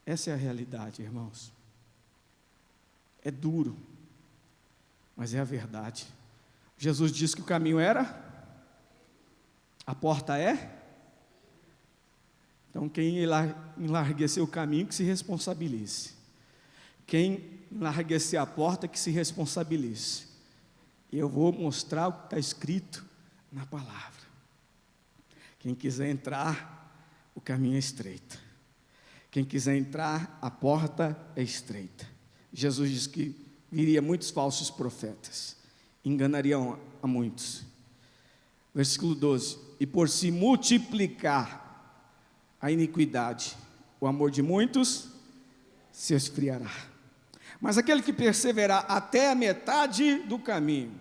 Essa é a realidade, irmãos. É duro, mas é a verdade. Jesus disse que o caminho era, a porta é. Então quem enlarguecer o caminho, que se responsabilize. Quem enlarguecer a porta, que se responsabilize. E eu vou mostrar o que está escrito na palavra. Quem quiser entrar, o caminho é estreito. Quem quiser entrar, a porta é estreita. Jesus disse que viria muitos falsos profetas, enganariam a muitos. Versículo 12: e por se multiplicar a iniquidade, o amor de muitos se esfriará. Mas aquele que perseverar até a metade do caminho,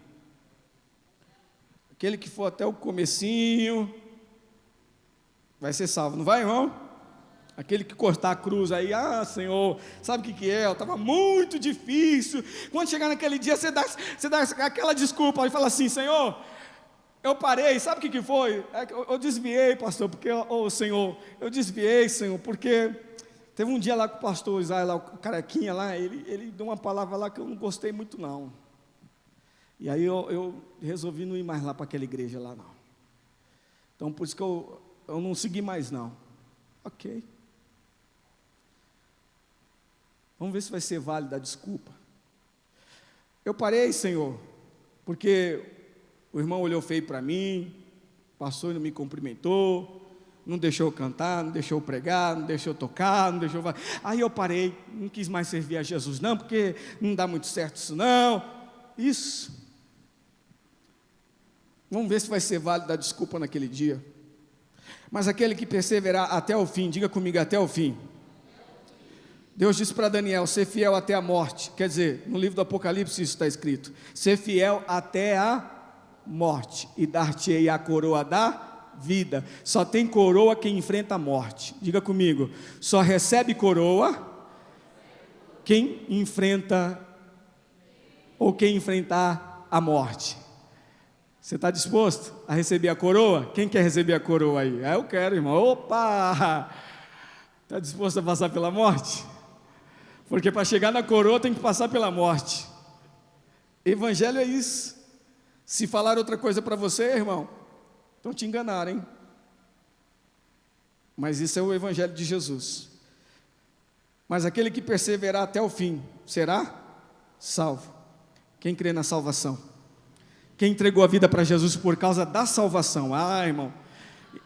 aquele que for até o comecinho, vai ser salvo, não vai, irmão? Aquele que cortar a cruz aí, Senhor, sabe o que é? Estava muito difícil. Quando chegar naquele dia, você dá aquela desculpa e fala assim: Senhor, eu parei, sabe o que foi? Eu desviei, pastor, porque, Senhor, eu desviei, Senhor, porque teve um dia lá com o pastor Isaías, lá, o carequinha lá, ele deu uma palavra lá que eu não gostei muito não. E aí eu resolvi não ir mais lá para aquela igreja lá não. Então por isso que eu não segui mais não. Ok. Vamos ver se vai ser válida a desculpa. Eu parei, Senhor, porque o irmão olhou feio para mim, passou e não me cumprimentou, não deixou eu cantar, não deixou eu pregar, não deixou eu tocar, não deixou eu... Aí eu parei, não quis mais servir a Jesus não, porque não dá muito certo isso não. Isso. Vamos ver se vai ser válida a desculpa naquele dia. Mas aquele que perseverar até o fim, diga comigo, até o fim. Deus disse para Daniel: ser fiel até a morte. Quer dizer, no livro do Apocalipse isso está escrito: ser fiel até a morte, e dar-te-ei a coroa da vida. Só tem coroa quem enfrenta a morte. Diga comigo, só recebe coroa quem enfrenta, ou quem enfrentar a morte. Você está disposto a receber a coroa? Quem quer receber a coroa aí? Eu quero, irmão. Opa! Está disposto a passar pela morte? Porque para chegar na coroa tem que passar pela morte. Evangelho é isso. Se falar outra coisa para você, irmão, então te enganaram, hein? Mas isso é o Evangelho de Jesus. Mas aquele que perseverar até o fim será salvo. Quem crê na salvação? Quem entregou a vida para Jesus por causa da salvação? Irmão,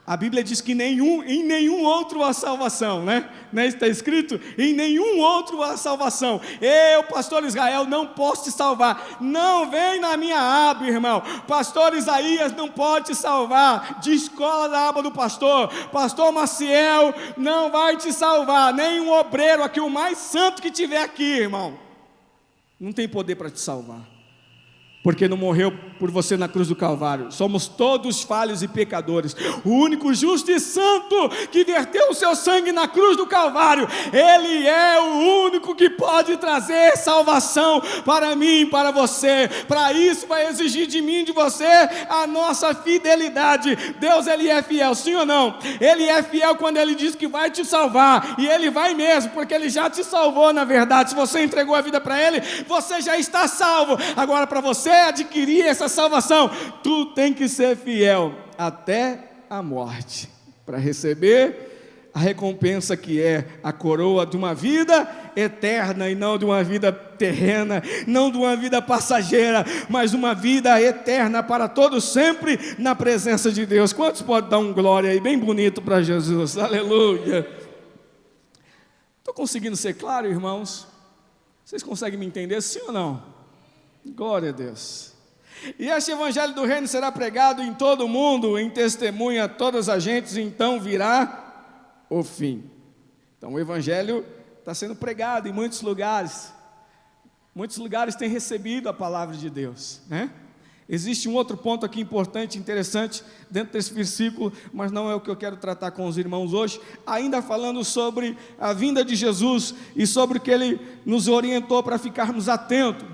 a Bíblia diz que em nenhum outro há salvação, né? Não é isso que está escrito? Em nenhum outro há salvação. Eu, pastor Israel, não posso te salvar. Não vem na minha aba, irmão. Pastor Isaías não pode te salvar. Descola da aba do pastor. Pastor Maciel não vai te salvar. Nem um obreiro aqui, o mais santo que tiver aqui, irmão, não tem poder para te salvar. Porque não morreu por você na cruz do Calvário. Somos todos falhos e pecadores. O único justo e santo que verteu o seu sangue na cruz do Calvário, Ele é o único que pode trazer salvação para mim, para você. Para isso vai exigir de mim e de você a nossa fidelidade. Deus, Ele é fiel, sim ou não? Ele é fiel quando Ele diz que vai te salvar. E Ele vai mesmo, porque Ele já te salvou na verdade. Se você entregou a vida para Ele, você já está salvo. Agora, para você adquirir essa salvação, tu tem que ser fiel até a morte, para receber a recompensa que é a coroa de uma vida eterna e não de uma vida terrena, não de uma vida passageira, mas uma vida eterna para todos sempre na presença de Deus. Quantos podem dar um glória aí bem bonito para Jesus? Aleluia! Estou conseguindo ser claro, irmãos? Vocês conseguem me entender, sim ou não? Glória a Deus. E este evangelho do reino será pregado em todo o mundo, em testemunha a todas as gentes, e então virá o fim. Então o evangelho está sendo pregado em muitos lugares. Muitos lugares têm recebido a palavra de Deus, né? Existe um outro ponto aqui importante, interessante, dentro desse versículo, mas não é o que eu quero tratar com os irmãos hoje, ainda falando sobre a vinda de Jesus, e sobre o que Ele nos orientou para ficarmos atentos,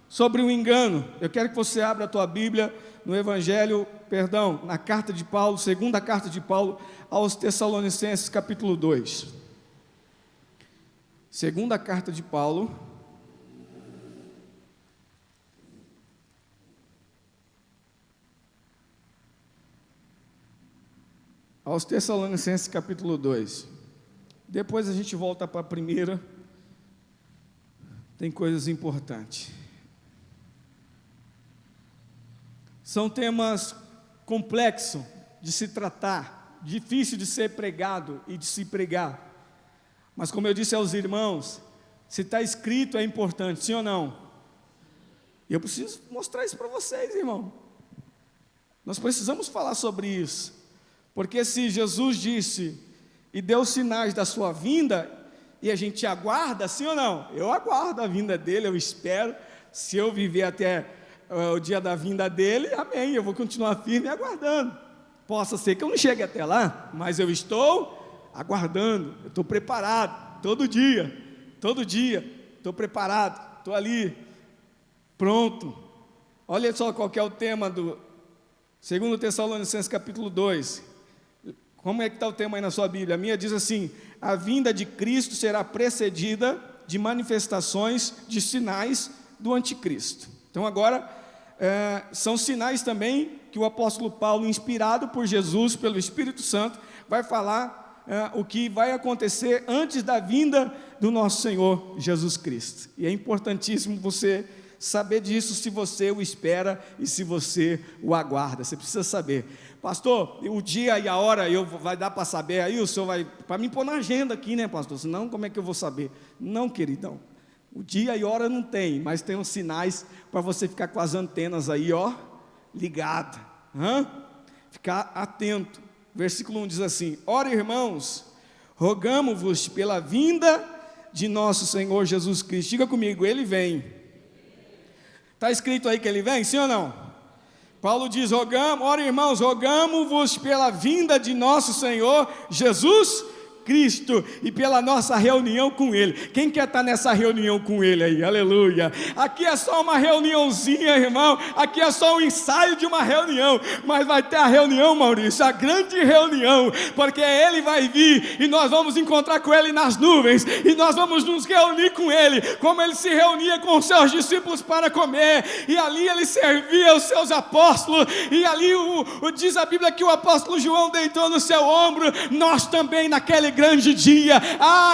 sobre o engano. Eu quero que você abra a tua Bíblia no Evangelho, na carta de Paulo, segunda carta de Paulo aos Tessalonicenses, capítulo 2. Segunda carta de Paulo aos Tessalonicenses, capítulo 2. Depois a gente volta para a primeira. Tem coisas importantes. São temas complexos de se tratar, difícil de ser pregado e de se pregar. Mas como eu disse aos irmãos, se está escrito é importante, sim ou não? Eu preciso mostrar isso para vocês, irmão. Nós precisamos falar sobre isso. Porque se Jesus disse e deu sinais da sua vinda, e a gente aguarda, sim ou não? Eu aguardo a vinda dele, eu espero. Se eu viver até o dia da vinda dele, amém, eu vou continuar firme e aguardando. Possa ser que eu não chegue até lá, mas eu estou aguardando, eu estou preparado, todo dia, estou preparado, estou ali, pronto. Olha só qual que é o tema do 2 Tessalonicenses capítulo 2, como é que está o tema aí na sua Bíblia? A minha diz assim: a vinda de Cristo será precedida de manifestações, de sinais do anticristo. Então agora, são sinais também que o apóstolo Paulo, inspirado por Jesus, pelo Espírito Santo, vai falar o que vai acontecer antes da vinda do nosso Senhor Jesus Cristo. E é importantíssimo você saber disso, se você o espera e se você o aguarda. Você precisa saber. Pastor, o dia e a hora vai dar para saber aí? O senhor vai para me pôr na agenda aqui, né, pastor? Senão como é que eu vou saber? Não, queridão. O dia e hora não tem, mas tem uns sinais para você ficar com as antenas aí, ó, ligada. Ficar atento. Versículo 1 diz assim: ora, irmãos, rogamo-vos pela vinda de nosso Senhor Jesus Cristo. Diga comigo, Ele vem. Está escrito aí que Ele vem, sim ou não? Paulo diz, ora, irmãos, rogamo-vos pela vinda de nosso Senhor Jesus Cristo e pela nossa reunião com Ele. Quem quer estar nessa reunião com Ele aí? Aleluia! Aqui é só uma reuniãozinha, irmão. Aqui é só um ensaio de uma reunião. Mas vai ter a reunião, Maurício, a grande reunião, porque Ele vai vir e nós vamos encontrar com Ele nas nuvens, e nós vamos nos reunir com Ele, como Ele se reunia com os seus discípulos para comer, e ali Ele servia os seus apóstolos, e ali diz a Bíblia que o apóstolo João deitou no seu ombro. Nós também naquele grande dia,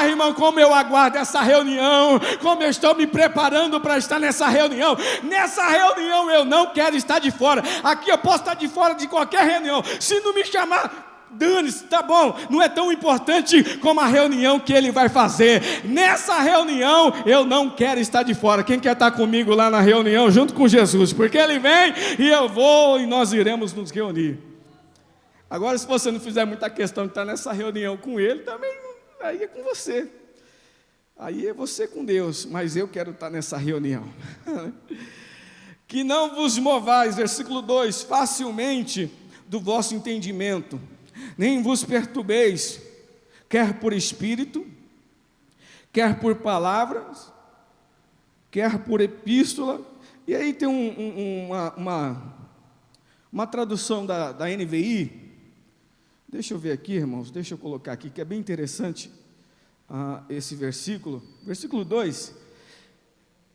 irmão, como eu aguardo essa reunião, como eu estou me preparando para estar nessa reunião. Nessa reunião eu não quero estar de fora. Aqui eu posso estar de fora de qualquer reunião, se não me chamar, dane-se, tá bom, não é tão importante como a reunião que Ele vai fazer. Nessa reunião eu não quero estar de fora. Quem quer estar comigo lá na reunião junto com Jesus? Porque Ele vem e eu vou, e nós iremos nos reunir. Agora, se você não fizer muita questão de estar nessa reunião com Ele, também aí é com você. Aí é você com Deus, mas eu quero estar nessa reunião. Que não vos movais, versículo 2, facilmente do vosso entendimento, nem vos perturbeis, quer por espírito, quer por palavras, quer por epístola. E aí tem uma tradução da NVI. Deixa eu ver aqui, irmãos, deixa eu colocar aqui, que é bem interessante esse versículo. Versículo 2,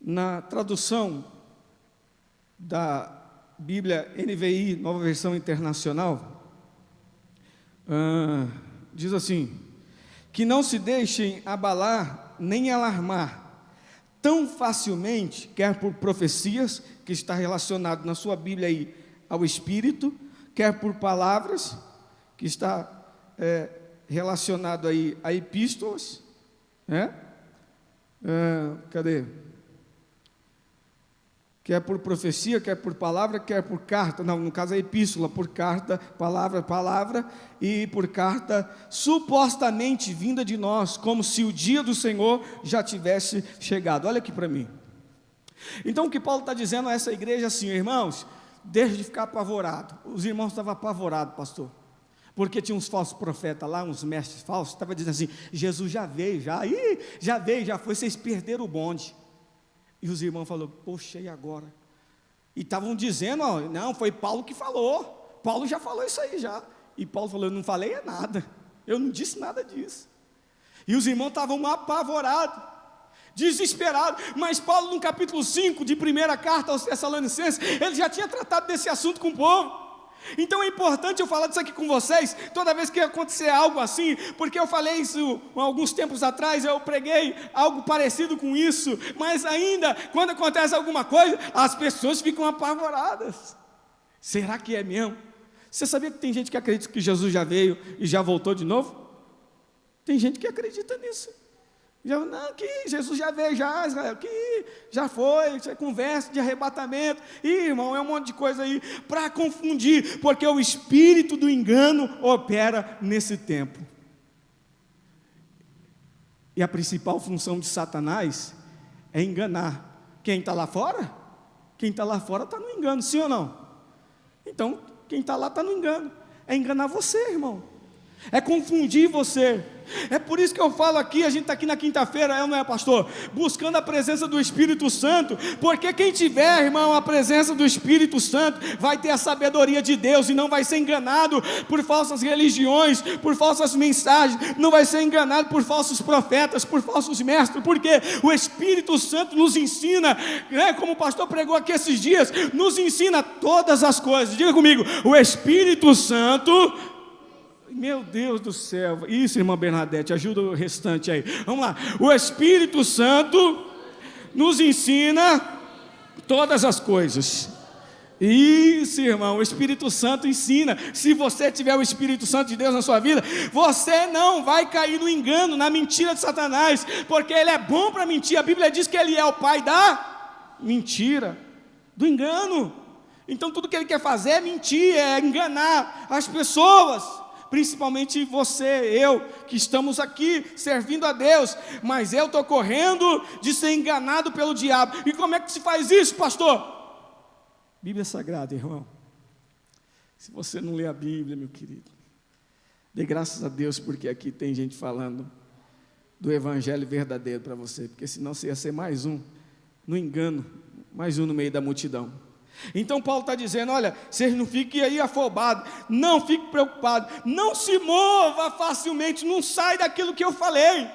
na tradução da Bíblia NVI, Nova Versão Internacional, diz assim: que não se deixem abalar nem alarmar tão facilmente, quer por profecias, que está relacionado na sua Bíblia aí ao Espírito, quer por palavras, que está relacionado aí a epístolas, né? Cadê? Quer por profecia, quer por palavra, quer por carta, não, no caso é epístola, por carta, palavra, e por carta supostamente vinda de nós, como se o dia do Senhor já tivesse chegado. Olha aqui para mim. Então o que Paulo está dizendo a essa igreja assim, irmãos, deixa de ficar apavorado. Os irmãos estavam apavorados, pastor, porque tinha uns falsos profetas lá, uns mestres falsos, estavam dizendo assim, Jesus já veio, já foi, vocês perderam o bonde. E os irmãos falaram, poxa, e agora? E estavam dizendo, ó, não, foi Paulo que falou, Paulo já falou isso aí já. E Paulo falou, eu não falei nada, eu não disse nada disso. E os irmãos estavam apavorados, desesperados, mas Paulo no capítulo 5 de primeira carta aos Tessalonicenses, ele já tinha tratado desse assunto com o povo. Então é importante eu falar disso aqui com vocês, toda vez que acontecer algo assim, porque eu falei isso alguns tempos atrás, eu preguei algo parecido com isso, mas ainda, quando acontece alguma coisa, as pessoas ficam apavoradas. Será que é mesmo? Você sabia que tem gente que acredita que Jesus já veio e já voltou de novo? Tem gente que acredita nisso. Não, que Jesus já veio, Israel, que já foi, isso é conversa de arrebatamento, irmão, é um monte de coisa aí, para confundir, porque o espírito do engano opera nesse tempo, e a principal função de Satanás é enganar, quem está lá fora? Quem está lá fora está no engano, sim ou não? Então, quem está lá está no engano, é enganar você, irmão, é confundir você. É por isso que eu falo aqui, a gente está aqui na quinta-feira, não é, pastor? Buscando a presença do Espírito Santo, porque quem tiver, irmão, a presença do Espírito Santo, vai ter a sabedoria de Deus, e não vai ser enganado por falsas religiões, por falsas mensagens, não vai ser enganado por falsos profetas, por falsos mestres, porque o Espírito Santo nos ensina, né, como o pastor pregou aqui esses dias, nos ensina todas as coisas. Diga comigo, o Espírito Santo... Meu Deus do céu, isso, irmã Bernadette, ajuda o restante aí, vamos lá, o Espírito Santo nos ensina todas as coisas, isso, irmão, o Espírito Santo ensina. Se você tiver o Espírito Santo de Deus na sua vida, você não vai cair no engano, na mentira de Satanás, porque ele é bom para mentir, a Bíblia diz que ele é o pai da mentira, do engano, então tudo que ele quer fazer é mentir, é enganar as pessoas, principalmente você, eu, que estamos aqui servindo a Deus, mas eu estou correndo de ser enganado pelo diabo. E como é que se faz isso, pastor? Bíblia Sagrada, irmão. Se você não lê a Bíblia, meu querido, dê graças a Deus, porque aqui tem gente falando do Evangelho verdadeiro para você, porque senão você ia ser mais um, no engano, mais um no meio da multidão. Então Paulo está dizendo, olha, vocês não fiquem aí afobados, não fiquem preocupados, não se mova facilmente, não sai daquilo que eu falei,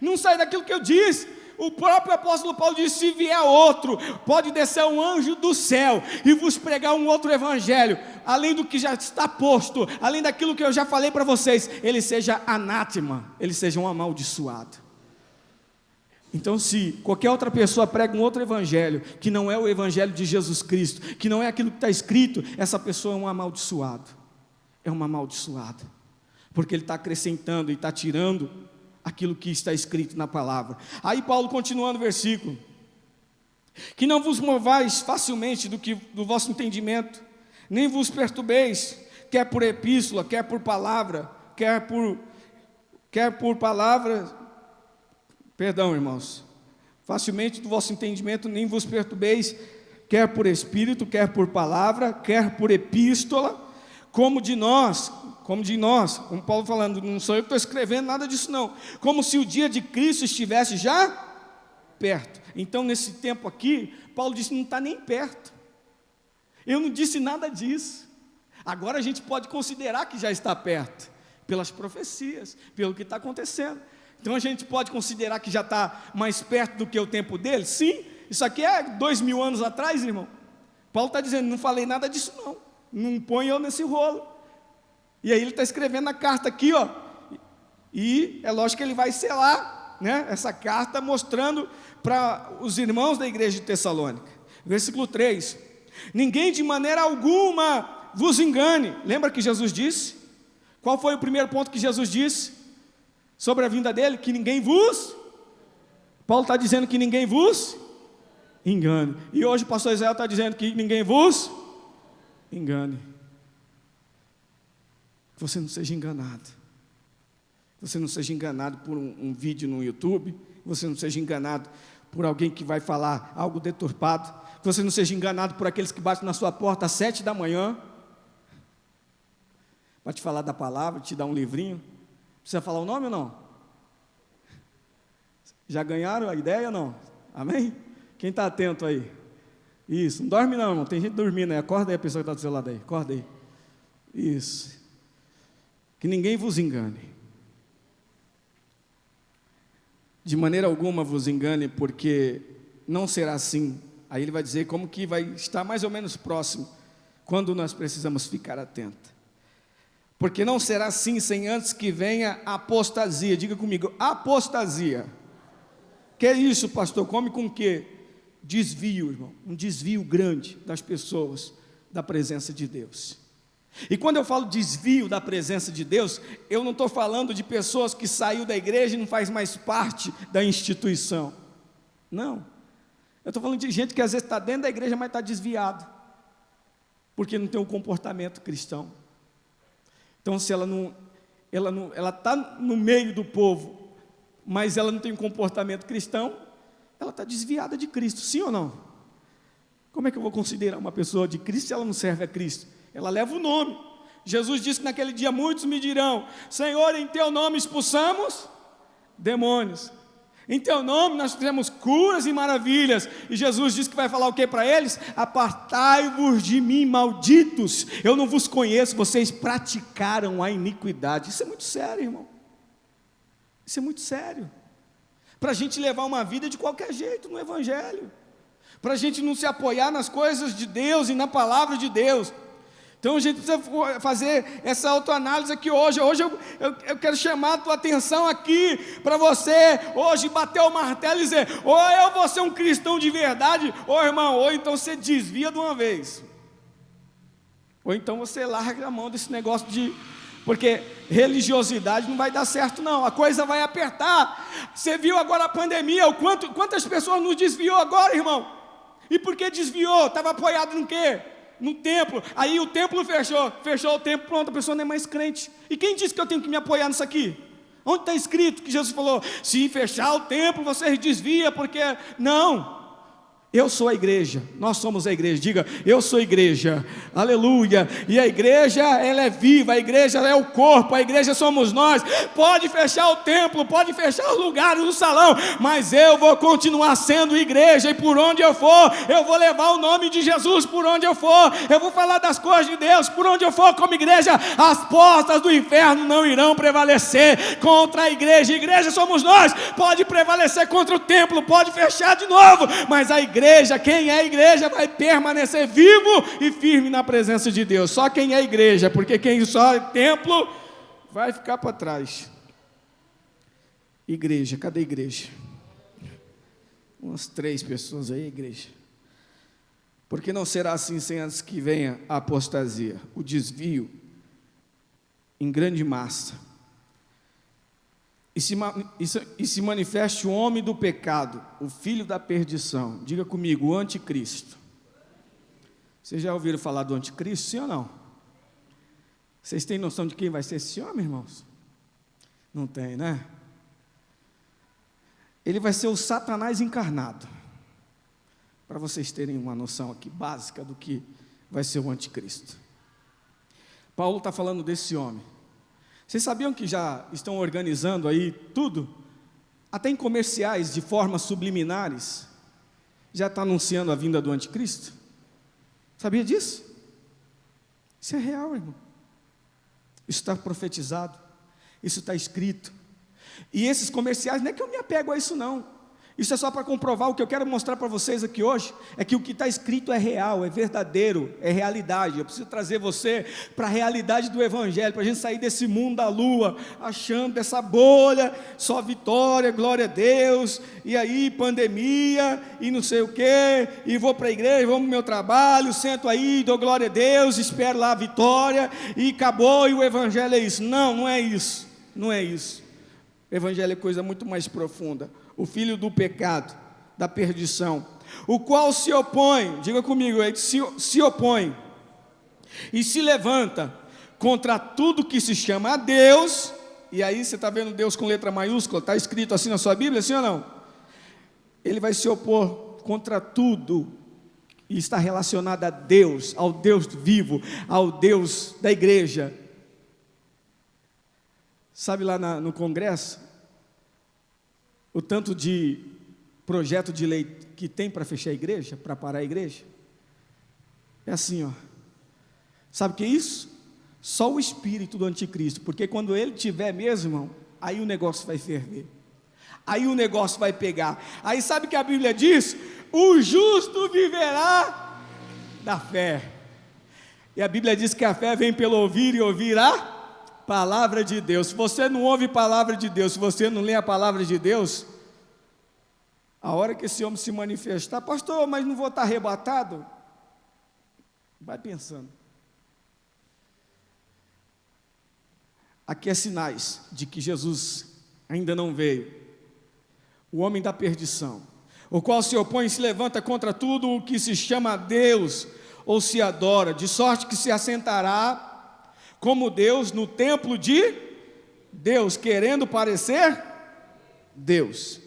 não sai daquilo que eu disse. O próprio apóstolo Paulo disse, se vier outro, pode descer um anjo do céu e vos pregar um outro evangelho, além do que já está posto, além daquilo que eu já falei para vocês, ele seja anátema, ele seja um amaldiçoado. Então, se qualquer outra pessoa prega um outro evangelho, que não é o evangelho de Jesus Cristo, que não é aquilo que está escrito, essa pessoa é um amaldiçoado, porque ele está acrescentando e está tirando aquilo que está escrito na palavra. Aí Paulo continuando o versículo, que não vos movais facilmente do vosso entendimento, nem vos perturbeis, quer por epístola, quer por palavra, irmãos, facilmente do vosso entendimento, nem vos perturbeis, quer por espírito, quer por palavra, quer por epístola, como Paulo falando, não sou eu que estou escrevendo nada disso não, como se o dia de Cristo estivesse já perto. Então nesse tempo aqui, Paulo disse, não está nem perto, eu não disse nada disso, agora a gente pode considerar que já está perto, pelas profecias, pelo que está acontecendo. Então a gente pode considerar que já está mais perto do que o tempo dele? Sim, isso aqui é 2000 anos atrás, irmão. Paulo está dizendo, não falei nada disso não põe eu nesse rolo. E aí ele está escrevendo a carta aqui, ó, E é lógico que ele vai selar, né, essa carta, mostrando para os irmãos da igreja de Tessalônica. Versículo 3: ninguém de maneira alguma vos engane. Lembra que Jesus disse? Qual foi o primeiro ponto que Jesus disse sobre a vinda dele? Que ninguém vos... Paulo está dizendo que ninguém vos engane. E hoje o pastor Israel está dizendo que ninguém vos engane. Que você não seja enganado. Que você não seja enganado por um vídeo no YouTube. Que você não seja enganado por alguém que vai falar algo deturpado. Que você não seja enganado por aqueles que batem na sua porta às 7 da manhã para te falar da palavra, te dar um livrinho. Precisa falar o nome ou não? Já ganharam a ideia ou não? Amém? Quem está atento aí? Isso, não dorme não, irmão. Tem gente dormindo aí. Acorda aí a pessoa que está do seu lado aí. Acorda aí. Isso. Que ninguém vos engane. De maneira alguma vos engane, porque não será assim. Aí ele vai dizer como que vai estar mais ou menos próximo, quando nós precisamos ficar atentos. Porque não será assim sem antes que venha a apostasia. Diga comigo, apostasia. Que é isso, pastor? Come com o quê? Desvio, irmão. Um desvio grande das pessoas da presença de Deus. E quando eu falo desvio da presença de Deus, eu não estou falando de pessoas que saiu da igreja e não faz mais parte da instituição. Não. Eu estou falando de gente que às vezes está dentro da igreja, mas está desviado. Porque não tem um comportamento cristão. Então, se ela está no meio do povo, mas ela não tem um comportamento cristão, ela está desviada de Cristo, sim ou não? Como é que eu vou considerar uma pessoa de Cristo se ela não serve a Cristo? Ela leva o nome. Jesus disse que naquele dia muitos me dirão: Senhor, em teu nome expulsamos demônios. Em teu nome nós fizemos curas e maravilhas. E Jesus disse que vai falar o que para eles? Apartai-vos de mim, malditos, eu não vos conheço, vocês praticaram a iniquidade. Isso é muito sério, irmão. Isso é muito sério. Para a gente levar uma vida de qualquer jeito no Evangelho, para a gente não se apoiar nas coisas de Deus e na palavra de Deus. Então a gente precisa fazer essa autoanálise aqui hoje. Hoje eu quero chamar a tua atenção aqui para você hoje bater o martelo e dizer: ou eu vou ser um cristão de verdade, ou irmão, ou então você desvia de uma vez, ou então você larga a mão desse negócio de... Porque religiosidade não vai dar certo não, a coisa vai apertar. Você viu agora a pandemia, quantas pessoas nos desviou agora, irmão? E por que desviou? Estava apoiado no quê? No templo. Aí o templo fechou o templo, pronto, a pessoa não é mais crente. E quem disse que eu tenho que me apoiar nisso aqui? Onde está escrito que Jesus falou: se fechar o templo, vocês desviam, porque... Não, eu sou a igreja, nós somos a igreja. Diga, eu sou a igreja, aleluia. E a igreja, ela é viva, a igreja é o corpo, a igreja somos nós. Pode fechar o templo, pode fechar os lugares, o salão, mas eu vou continuar sendo igreja. E por onde eu for, eu vou levar o nome de Jesus. Por onde eu for, eu vou falar das coisas de Deus. Por onde eu for como igreja, as portas do inferno não irão prevalecer contra a igreja. Igreja somos nós. Pode prevalecer contra o templo, pode fechar de novo, mas a igreja, quem é igreja vai permanecer vivo e firme na presença de Deus. Só quem é igreja, porque quem só é templo vai ficar para trás. Igreja, cadê a igreja? Umas 3 pessoas aí, igreja. Porque não será assim sem antes que venha a apostasia, o desvio em grande massa, e se manifeste o homem do pecado, o filho da perdição. Diga comigo, o anticristo. Vocês já ouviram falar do anticristo, sim ou não? Vocês têm noção de quem vai ser esse homem, irmãos? Não tem, né? Ele vai ser o Satanás encarnado. Para vocês terem uma noção aqui básica do que vai ser o anticristo. Paulo está falando desse homem. Vocês sabiam que já estão organizando aí tudo? Até em comerciais de formas subliminares, já está anunciando a vinda do anticristo? Sabia disso? Isso é real, irmão. Isso está profetizado, isso está escrito. E esses comerciais, não é que eu me apego a isso não. Isso é só para comprovar. O que eu quero mostrar para vocês aqui hoje é que o que está escrito é real, é verdadeiro, é realidade. Eu preciso trazer você para a realidade do Evangelho, para a gente sair desse mundo da lua, achando dessa bolha, só vitória, glória a Deus, e aí pandemia, e não sei o que, e vou para a igreja, vou para o meu trabalho, sento aí, dou glória a Deus, espero lá a vitória, e acabou, e o Evangelho é isso. Não, não é isso, não é isso. O Evangelho é coisa muito mais profunda. O filho do pecado, da perdição, o qual se opõe, diga comigo, se opõe e se levanta contra tudo que se chama a Deus. E aí você está vendo Deus com letra maiúscula, está escrito assim na sua Bíblia, sim ou não? Ele vai se opor contra tudo e está relacionado a Deus, ao Deus vivo, ao Deus da igreja. Sabe lá no Congresso, o tanto de projeto de lei que tem para fechar a igreja, para parar a igreja? É assim, ó. Sabe o que é isso? Só o espírito do anticristo, porque quando ele tiver mesmo, irmão, aí o negócio vai ferver, aí o negócio vai pegar. Aí sabe o que a Bíblia diz? O justo viverá da fé. E a Bíblia diz que a fé vem pelo ouvir e ouvir a palavra de Deus. Se você não ouve palavra de Deus, se você não lê a palavra de Deus, a hora que esse homem se manifestar, pastor, mas não vou estar arrebatado? Vai pensando. Aqui é sinais de que Jesus ainda não veio. O homem da perdição, o qual se opõe e se levanta contra tudo o que se chama Deus ou se adora, de sorte que se assentará como Deus no templo de Deus, querendo parecer Deus.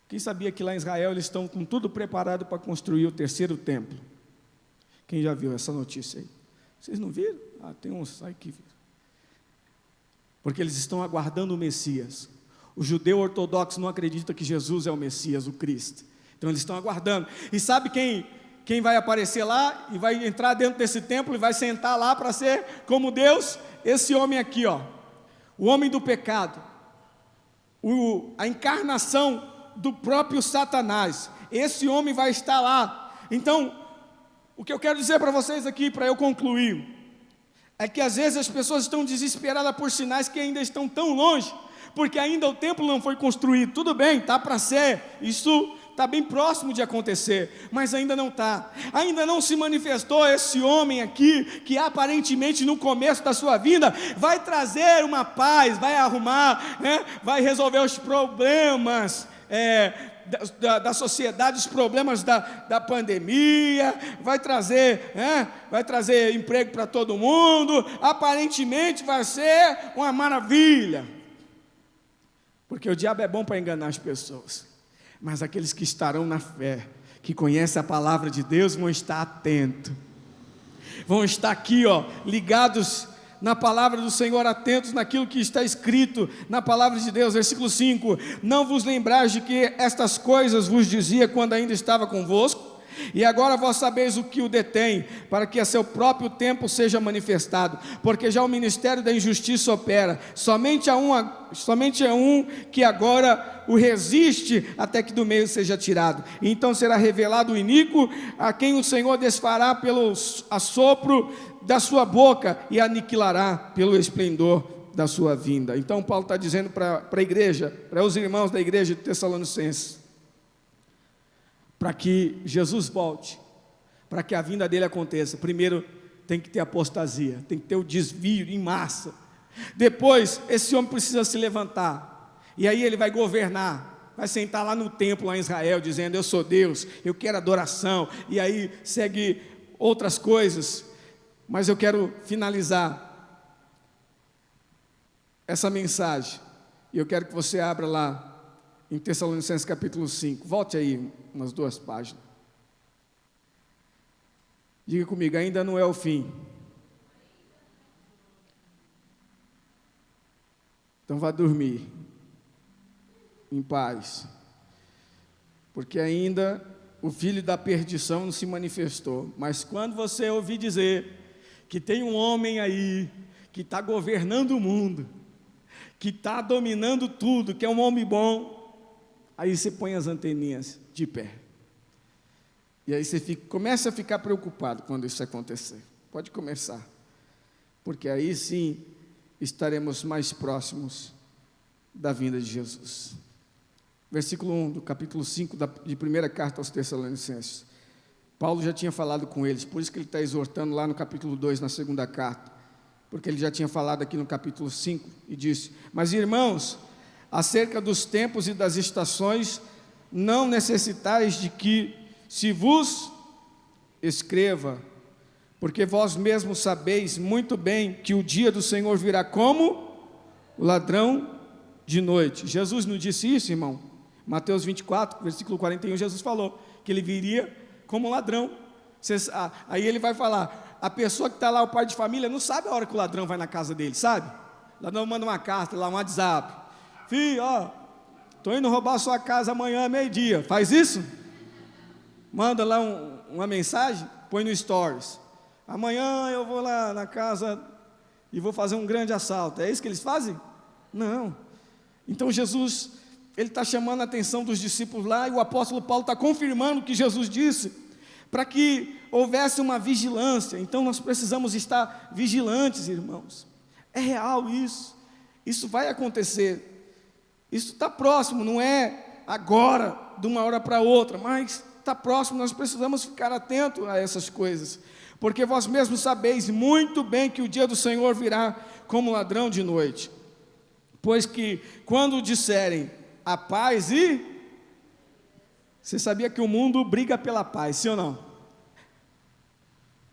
Quem sabia que lá em Israel eles estão com tudo preparado para construir o terceiro templo? Quem já viu essa notícia aí? Vocês não viram? Tem uns aqui. Porque eles estão aguardando o Messias. O judeu ortodoxo não acredita que Jesus é o Messias, o Cristo. Então eles estão aguardando. E sabe quem vai aparecer lá e vai entrar dentro desse templo e vai sentar lá para ser como Deus? Esse homem aqui, ó, o homem do pecado, a encarnação do próprio Satanás. Esse homem vai estar lá. Então, o que eu quero dizer para vocês aqui, para eu concluir, é que às vezes as pessoas estão desesperadas por sinais que ainda estão tão longe, porque ainda o templo não foi construído. Tudo bem, está para ser, isso está bem próximo de acontecer, mas ainda não está. Ainda não se manifestou esse homem aqui, que aparentemente no começo da sua vida vai trazer uma paz, vai arrumar, né? Vai resolver os problemas da sociedade, os problemas da pandemia, vai trazer emprego para todo mundo. Aparentemente vai ser uma maravilha, porque o diabo é bom para enganar as pessoas. Mas aqueles que estarão na fé, que conhecem a palavra de Deus, vão estar atentos, vão estar aqui, ó, ligados na palavra do Senhor, atentos naquilo que está escrito na palavra de Deus. Versículo 5: não vos lembrais de que estas coisas vos dizia quando ainda estava convosco? E agora vós sabeis o que o detém, para que a seu próprio tempo seja manifestado, porque já o ministério da injustiça opera, somente a um que agora o resiste, até que do meio seja tirado. E então será revelado o iníquo, a quem o Senhor desfará pelo assopro da sua boca, e aniquilará pelo esplendor da sua vinda. Então Paulo está dizendo para a igreja, para os irmãos da igreja de Tessalonicenses, para que Jesus volte, para que a vinda dele aconteça, primeiro tem que ter apostasia, tem que ter o desvio em massa. Depois esse homem precisa se levantar, e aí ele vai governar, vai sentar lá no templo lá em Israel, dizendo: eu sou Deus, eu quero adoração. E aí segue outras coisas. Mas eu quero finalizar essa mensagem, e eu quero que você abra lá em Tessalonicenses capítulo 5, volte aí umas 2 páginas. Diga comigo: ainda não é o fim. Então vá dormir em paz, porque ainda o filho da perdição não se manifestou. Mas quando você ouvir dizer que tem um homem aí que está governando o mundo, que está dominando tudo, que é um homem bom, Aí você põe as anteninhas de pé. E aí você começa a ficar preocupado quando isso acontecer. Pode começar. Porque aí sim estaremos mais próximos da vinda de Jesus. Versículo 1 do capítulo 5 de primeira carta aos Tessalonicenses. Paulo já tinha falado com eles, por isso que ele está exortando lá no capítulo 2, na segunda carta. Porque ele já tinha falado aqui no capítulo 5 e disse: mas irmãos, acerca dos tempos e das estações, não necessitais de que se vos escreva, porque vós mesmos sabeis muito bem que o dia do Senhor virá como o ladrão de noite. Jesus não disse isso, irmão? Mateus 24, versículo 41, Jesus falou que ele viria como um ladrão. Aí ele vai falar, a pessoa que está lá, o pai de família, não sabe a hora que o ladrão vai na casa dele, sabe? O ladrão manda uma carta lá, um WhatsApp: filho, estou indo roubar a sua casa amanhã, meio-dia. Faz isso? Manda lá uma mensagem, põe no Stories: amanhã eu vou lá na casa e vou fazer um grande assalto. É isso que eles fazem? Não. Então Jesus, ele está chamando a atenção dos discípulos lá, e o apóstolo Paulo está confirmando o que Jesus disse, para que houvesse uma vigilância. Então nós precisamos estar vigilantes, irmãos. É real isso. Isso vai acontecer. Isso está próximo, não é agora, de uma hora para outra, mas está próximo. Nós precisamos ficar atentos a essas coisas, porque vós mesmos sabeis muito bem que o dia do Senhor virá como ladrão de noite. Pois que quando disserem a paz e... Você sabia que o mundo briga pela paz, sim ou não?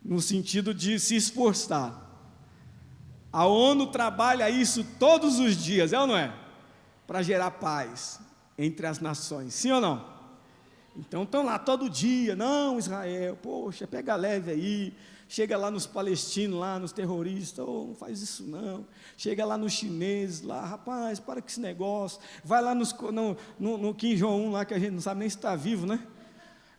No sentido de se esforçar. A ONU trabalha isso todos os dias, é ou não é? Para gerar paz entre as nações, sim ou não? Então estão lá todo dia: não, Israel, poxa, pega leve aí. Chega lá nos palestinos, lá nos terroristas: não faz isso não. Chega lá nos chineses, lá: rapaz, para com esse negócio. Vai lá no Kim Jong-un, lá, que a gente não sabe nem se está vivo, né?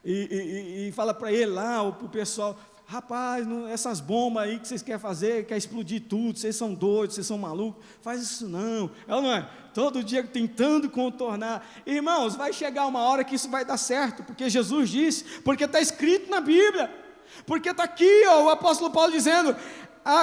E fala para ele lá, para o pessoal: rapaz, essas bombas aí que vocês querem fazer, quer explodir tudo, vocês são doidos, vocês são malucos, faz isso não. É ou não é? Todo dia tentando contornar. Irmãos, vai chegar uma hora que isso vai dar certo, porque Jesus disse, porque está escrito na Bíblia. Porque está aqui, o apóstolo Paulo dizendo: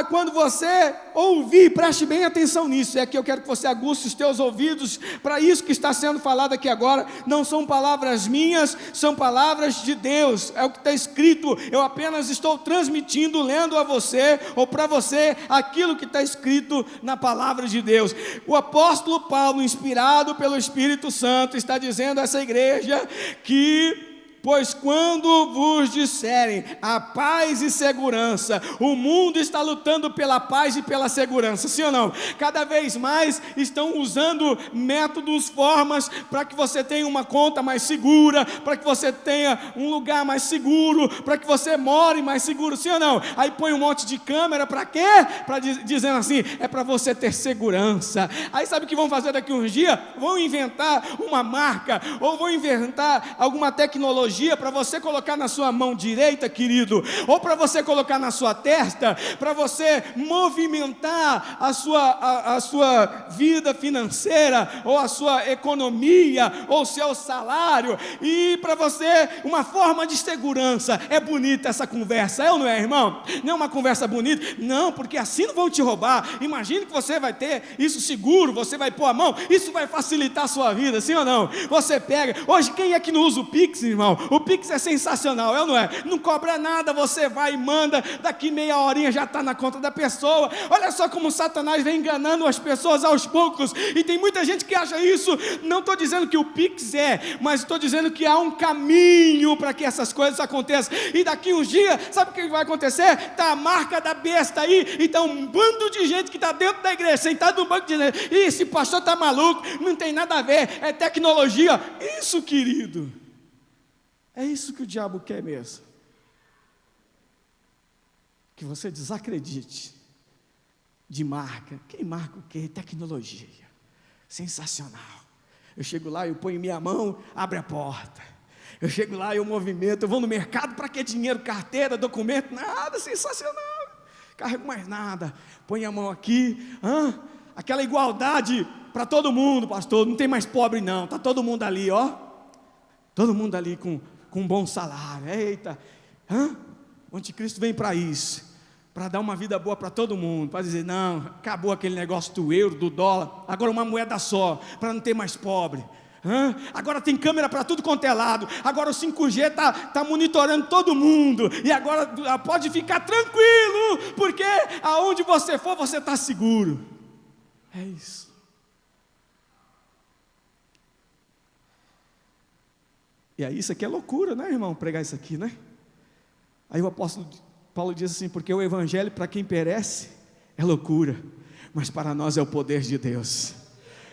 quando você ouvir, preste bem atenção nisso. É que eu quero que você aguce os teus ouvidos para isso que está sendo falado aqui agora. Não são palavras minhas, são palavras de Deus. É o que está escrito. Eu apenas estou transmitindo, lendo a você, ou para você, aquilo que está escrito na palavra de Deus. O apóstolo Paulo, inspirado pelo Espírito Santo, está dizendo a essa igreja que: pois quando vos disserem a paz e segurança, o mundo está lutando pela paz e pela segurança, sim ou não? Cada vez mais estão usando métodos, formas, para que você tenha uma conta mais segura, para que você tenha um lugar mais seguro, para que você more mais seguro, sim ou não? Aí põe um monte de câmera, para quê? Dizendo assim, é para você ter segurança. Aí sabe o que vão fazer daqui uns dias? Vão inventar uma marca, ou vão inventar alguma tecnologia para você colocar na sua mão direita, querido, ou para você colocar na sua testa, para você movimentar a sua vida financeira, ou a sua economia, ou o seu salário, e para você uma forma de segurança. É bonita essa conversa, é ou não é, irmão? Não é uma conversa bonita? Não, porque assim não vão te roubar. Imagine que você vai ter isso seguro, você vai pôr a mão, isso vai facilitar a sua vida, sim ou não? Você pega, hoje quem é que não usa o Pix, irmão? O Pix é sensacional, é ou não é? Não cobra nada, você vai e manda, daqui meia horinha já está na conta da pessoa. Olha só como Satanás vem enganando as pessoas aos poucos, e tem muita gente que acha isso. Não estou dizendo que o Pix mas estou dizendo que há um caminho para que essas coisas aconteçam, e daqui uns dias, sabe o que vai acontecer? Está a marca da besta aí, e está um bando de gente que está dentro da igreja, sentado no banco, dizendo: esse pastor está maluco, não tem nada a ver, é tecnologia. Isso, querido, é isso que o diabo quer mesmo, que você desacredite de marca. Quem marca o quê? Tecnologia, sensacional. Eu chego lá, eu ponho minha mão, abre a porta. Eu chego lá, eu movimento, eu vou no mercado, para que dinheiro, carteira, documento, nada, sensacional. Carrego mais nada, põe a mão aqui, aquela igualdade para todo mundo, pastor, não tem mais pobre não, está todo mundo ali, ó, todo mundo ali com um bom salário. Eita, o anticristo vem para isso, para dar uma vida boa para todo mundo, para dizer, não, acabou aquele negócio do euro, do dólar, agora uma moeda só, para não ter mais pobre. Agora tem câmera para tudo quanto é lado, agora o 5G está monitorando todo mundo, e agora pode ficar tranquilo, porque aonde você for, você está seguro. É isso. E aí isso aqui é loucura, né, irmão, pregar isso aqui, né? Aí o apóstolo Paulo diz assim, porque o evangelho para quem perece é loucura, mas para nós é o poder de Deus.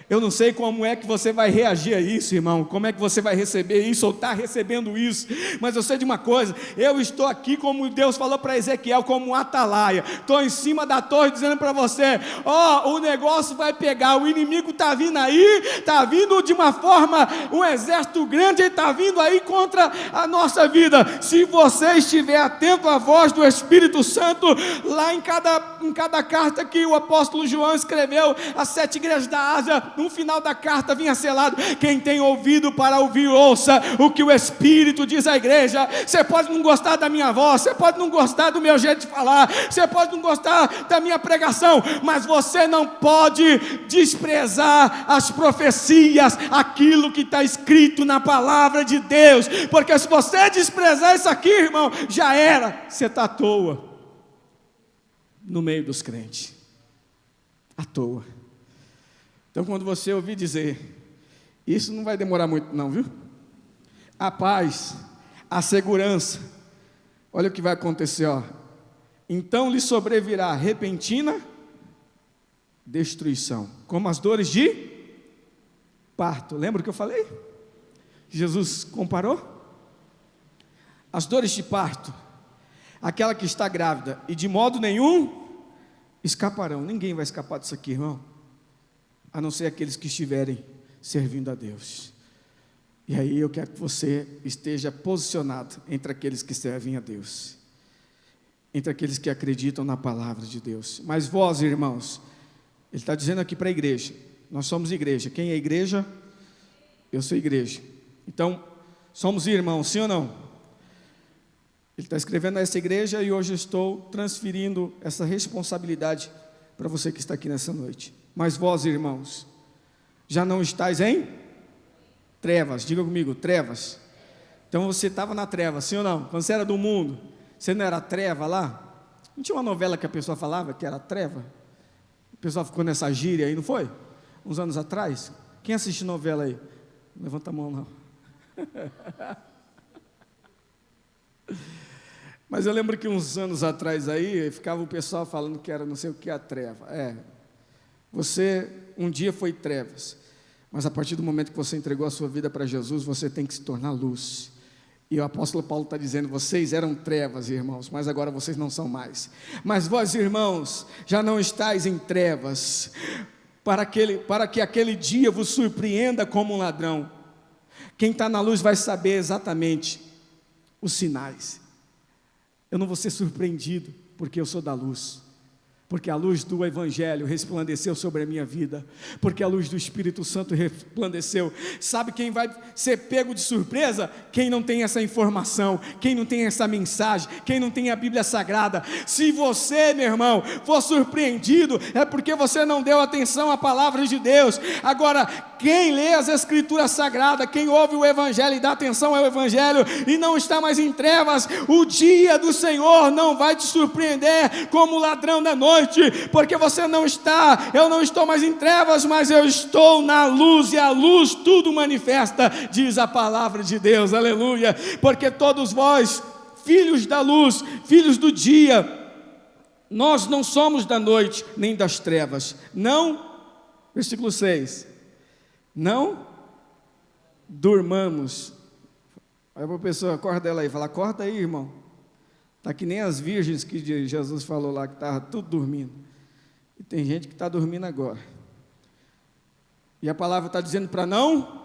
Eu não sei como é que você vai reagir a isso, irmão, como é que você vai receber isso, ou está recebendo isso, mas eu sei de uma coisa, eu estou aqui como Deus falou para Ezequiel, como um atalaia, estou em cima da torre dizendo para você, o negócio vai pegar, o inimigo está vindo aí, está vindo de uma forma, um exército grande, ele está vindo aí contra a nossa vida. Se você estiver atento à voz do Espírito Santo, lá em cada carta que o apóstolo João escreveu, às 7 igrejas da Ásia, no final da carta vinha selado, quem tem ouvido para ouvir, ouça o que o Espírito diz à igreja. Você pode não gostar da minha voz, você pode não gostar do meu jeito de falar, você pode não gostar da minha pregação, mas você não pode desprezar as profecias, aquilo que está escrito na palavra de Deus, porque se você desprezar isso aqui, irmão, já era, você está à toa no meio dos crentes, à toa. Então, quando você ouvir dizer, isso não vai demorar muito não, viu? A paz, a segurança, olha o que vai acontecer, ó. Então lhe sobrevirá repentina destruição, como as dores de parto. Lembra o que eu falei? Que Jesus comparou? As dores de parto, aquela que está grávida, e de modo nenhum escaparão. Ninguém vai escapar disso aqui, irmão, a não ser aqueles que estiverem servindo a Deus. E aí eu quero que você esteja posicionado entre aqueles que servem a Deus, entre aqueles que acreditam na palavra de Deus. Mas vós, irmãos, ele está dizendo aqui para a igreja, nós somos igreja. Quem é igreja? Eu sou igreja. Então, somos irmãos, sim ou não? Ele está escrevendo a essa igreja e hoje eu estou transferindo essa responsabilidade para você que está aqui nessa noite. Mas vós, irmãos, já não estáis em trevas. Diga comigo, trevas. Então você estava na treva, sim ou não? Quando você era do mundo, você não era treva lá? Não tinha uma novela que a pessoa falava que era treva? O pessoal ficou nessa gíria aí, não foi? Uns anos atrás. Quem assiste novela aí? Não levanta a mão não. Mas eu lembro que uns anos atrás aí, ficava o pessoal falando que era não sei o que a treva. Você um dia foi trevas, mas a partir do momento que você entregou a sua vida para Jesus, você tem que se tornar luz. E o apóstolo Paulo está dizendo, vocês eram trevas, irmãos, mas agora vocês não são mais. Mas vós, irmãos, já não estáis em trevas, para que aquele dia vos surpreenda como um ladrão. Quem está na luz vai saber exatamente os sinais. Eu não vou ser surpreendido, porque eu sou da luz. Porque a luz do Evangelho resplandeceu sobre a minha vida, porque a luz do Espírito Santo resplandeceu. Sabe quem vai ser pego de surpresa? Quem não tem essa informação, quem não tem essa mensagem, quem não tem a Bíblia Sagrada. Se você, meu irmão, for surpreendido, é porque você não deu atenção à palavra de Deus. Agora, quem lê as Escrituras Sagradas, quem ouve o Evangelho e dá atenção ao Evangelho e não está mais em trevas, o dia do Senhor não vai te surpreender como ladrão da noite, porque você não está, eu não estou mais em trevas, mas eu estou na luz, e a luz tudo manifesta, diz a palavra de Deus, aleluia. Porque todos vós, filhos da luz, filhos do dia, nós não somos da noite, nem das trevas, não, versículo 6, não durmamos. Aí a pessoa acorda ela aí, fala, acorda aí, irmão. Está que nem as virgens que Jesus falou lá, que estava tudo dormindo. E tem gente que está dormindo agora. E a palavra está dizendo para não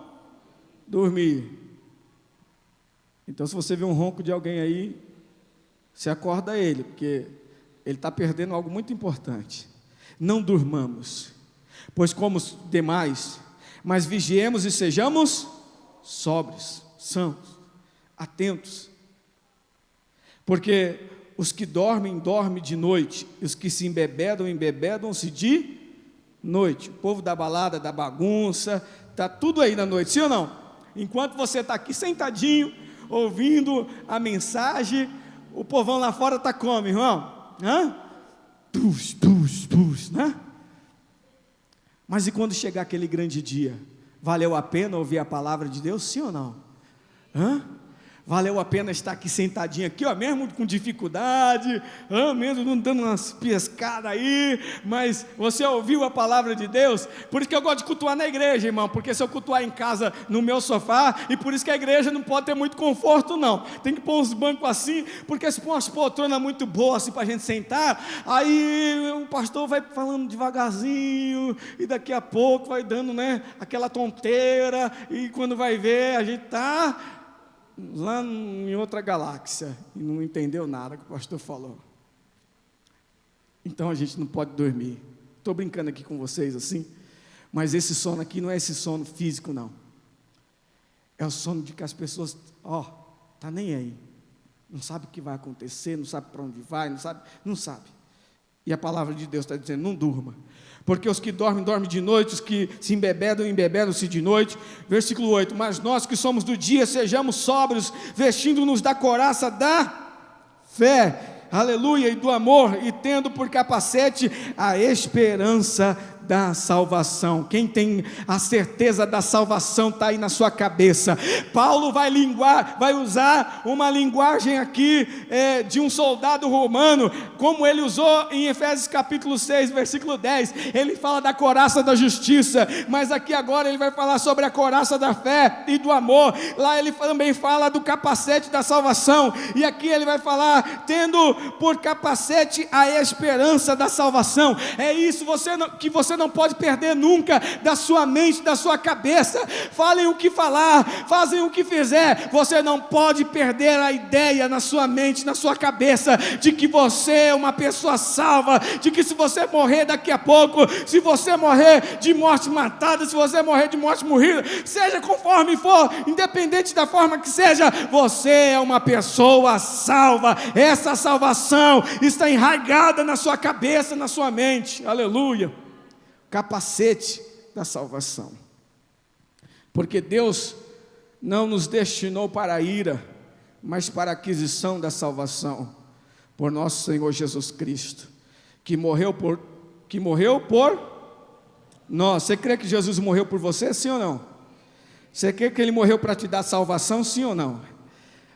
dormir. Então, se você vê um ronco de alguém aí, você acorda ele, porque ele está perdendo algo muito importante. Não durmamos. pois como os demais, mas vigiemos e sejamos sóbrios, sãos, atentos, porque os que dormem, dormem de noite, e os que se embebedam, embebedam-se de noite. O povo da balada, da bagunça, está tudo aí na noite, sim ou não? Enquanto você está aqui sentadinho, ouvindo a mensagem, o povão lá fora está como, irmão? Pus, pus, pus, né? Mas e quando chegar aquele grande dia? Valeu a pena ouvir a palavra de Deus, sim ou não? Valeu a pena estar aqui sentadinho aqui, ó, mesmo com dificuldade, mesmo não dando umas pescadas aí, mas você ouviu a palavra de Deus? Por isso que eu gosto de cultuar na igreja, irmão, porque se eu cultuar em casa, no meu sofá, e por isso que a igreja não pode ter muito conforto não, tem que pôr uns bancos assim, porque se pôr umas poltronas muito boas assim para a gente sentar, aí o pastor vai falando devagarzinho, e daqui a pouco vai dando, né, aquela tonteira, e quando vai ver, a gente está lá em outra galáxia, e não entendeu nada que o pastor falou. Então a gente não pode dormir. Estou brincando aqui com vocês assim, mas esse sono aqui não é esse sono físico não, é o sono de que as pessoas, está nem aí, não sabe o que vai acontecer, não sabe para onde vai, não sabe, e a palavra de Deus está dizendo, não durma, porque os que dormem, dormem de noite, os que se embebedam, embebedam-se de noite. Versículo 8, mas nós que somos do dia, sejamos sóbrios, vestindo-nos da couraça da fé, aleluia, e do amor, e tendo por capacete a esperança da salvação. Quem tem a certeza da salvação está aí na sua cabeça. Paulo vai usar uma linguagem aqui de um soldado romano, como ele usou em Efésios capítulo 6, versículo 10, ele fala da couraça da justiça, mas aqui agora ele vai falar sobre a couraça da fé e do amor. Lá ele também fala do capacete da salvação, e aqui ele vai falar, tendo por capacete a esperança da salvação. É isso que você não pode perder nunca da sua mente, da sua cabeça. Falem o que falar, fazem o que fizer, você não pode perder a ideia na sua mente, na sua cabeça, de que você é uma pessoa salva, de que se você morrer daqui a pouco, se você morrer de morte matada, se você morrer de morte morrida, seja conforme for, independente da forma que seja, você é uma pessoa salva. Essa salvação está enraizada na sua cabeça, na sua mente, aleluia. Capacete da salvação, porque Deus não nos destinou para a ira, mas para a aquisição da salvação, por nosso Senhor Jesus Cristo, que morreu por nós. Você crê que Jesus morreu por você, sim ou não? Você crê que Ele morreu para te dar salvação, sim ou não?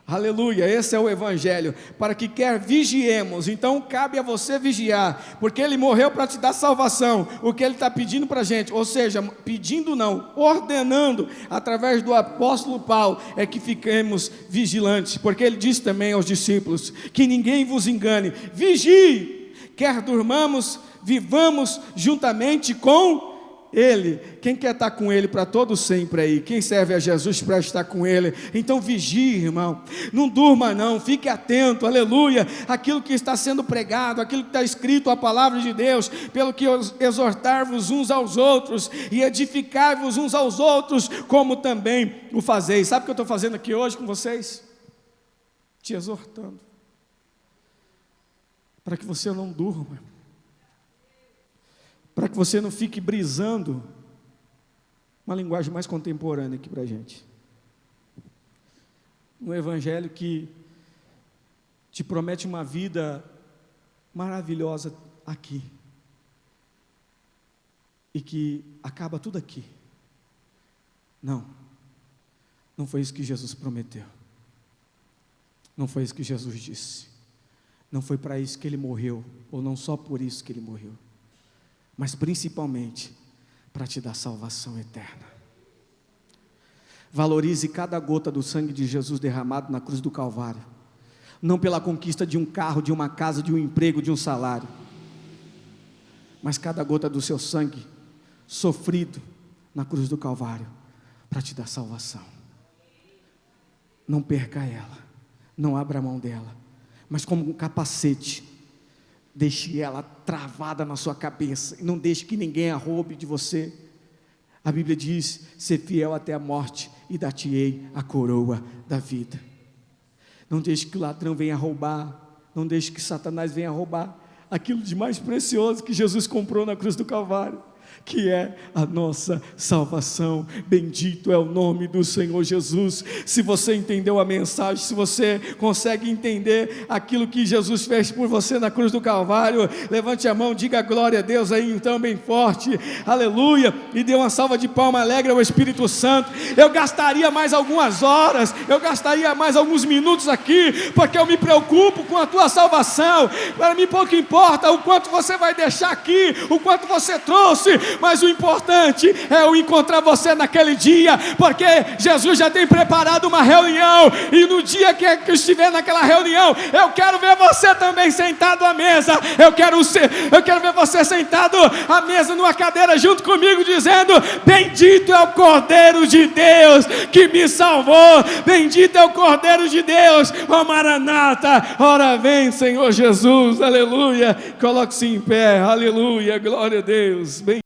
Aleluia, esse é o Evangelho, para que quer vigiemos. Então cabe a você vigiar, porque Ele morreu para te dar salvação. O que Ele está pedindo para a gente, ou seja, pedindo não, ordenando, através do apóstolo Paulo, é que fiquemos vigilantes, porque Ele disse também aos discípulos, que ninguém vos engane, vigie, quer durmamos, vivamos juntamente com Ele. Quem quer estar com Ele para todo sempre aí? Quem serve a Jesus para estar com Ele? Então vigie, irmão, não durma não, fique atento, aleluia, aquilo que está sendo pregado, aquilo que está escrito, a palavra de Deus, pelo que exortar-vos uns aos outros, e edificar-vos uns aos outros, como também o fazeis. Sabe o que eu estou fazendo aqui hoje com vocês? Te exortando, para que você não durma, para que você não fique brisando, uma linguagem mais contemporânea aqui para a gente, um evangelho que te promete uma vida maravilhosa aqui, e que acaba tudo aqui. Não foi isso que Jesus prometeu, não foi isso que Jesus disse, não foi para isso que Ele morreu, ou não só por isso que Ele morreu, mas principalmente para te dar salvação eterna. Valorize cada gota do sangue de Jesus derramado na cruz do Calvário, não pela conquista de um carro, de uma casa, de um emprego, de um salário, mas cada gota do seu sangue sofrido na cruz do Calvário para te dar salvação. Não perca ela, não abra mão dela, mas como um capacete, Deixe ela travada na sua cabeça, e não deixe que ninguém a roube de você. A Bíblia diz: ser fiel até a morte, e dar-te-ei a coroa da vida. Não deixe que o ladrão venha roubar, não deixe que Satanás venha roubar aquilo de mais precioso que Jesus comprou na cruz do Calvário, que é a nossa salvação. Bendito é o nome do Senhor Jesus. Se você entendeu a mensagem, se você consegue entender aquilo que Jesus fez por você na cruz do Calvário, levante a mão, diga glória a Deus aí então bem forte, aleluia, e dê uma salva de palma alegre ao Espírito Santo. Eu gastaria mais algumas horas, eu gastaria mais alguns minutos aqui, porque eu me preocupo com a tua salvação. Para mim pouco importa o quanto você vai deixar aqui, o quanto você trouxe, mas o importante é eu encontrar você naquele dia, porque Jesus já tem preparado uma reunião, e no dia que estiver naquela reunião, eu quero ver você também sentado à mesa. Eu quero ver você sentado à mesa numa cadeira junto comigo, dizendo: bendito é o Cordeiro de Deus que me salvou, bendito é o Cordeiro de Deus, ó Maranata, ora vem Senhor Jesus, aleluia. Coloque-se em pé, aleluia, glória a Deus.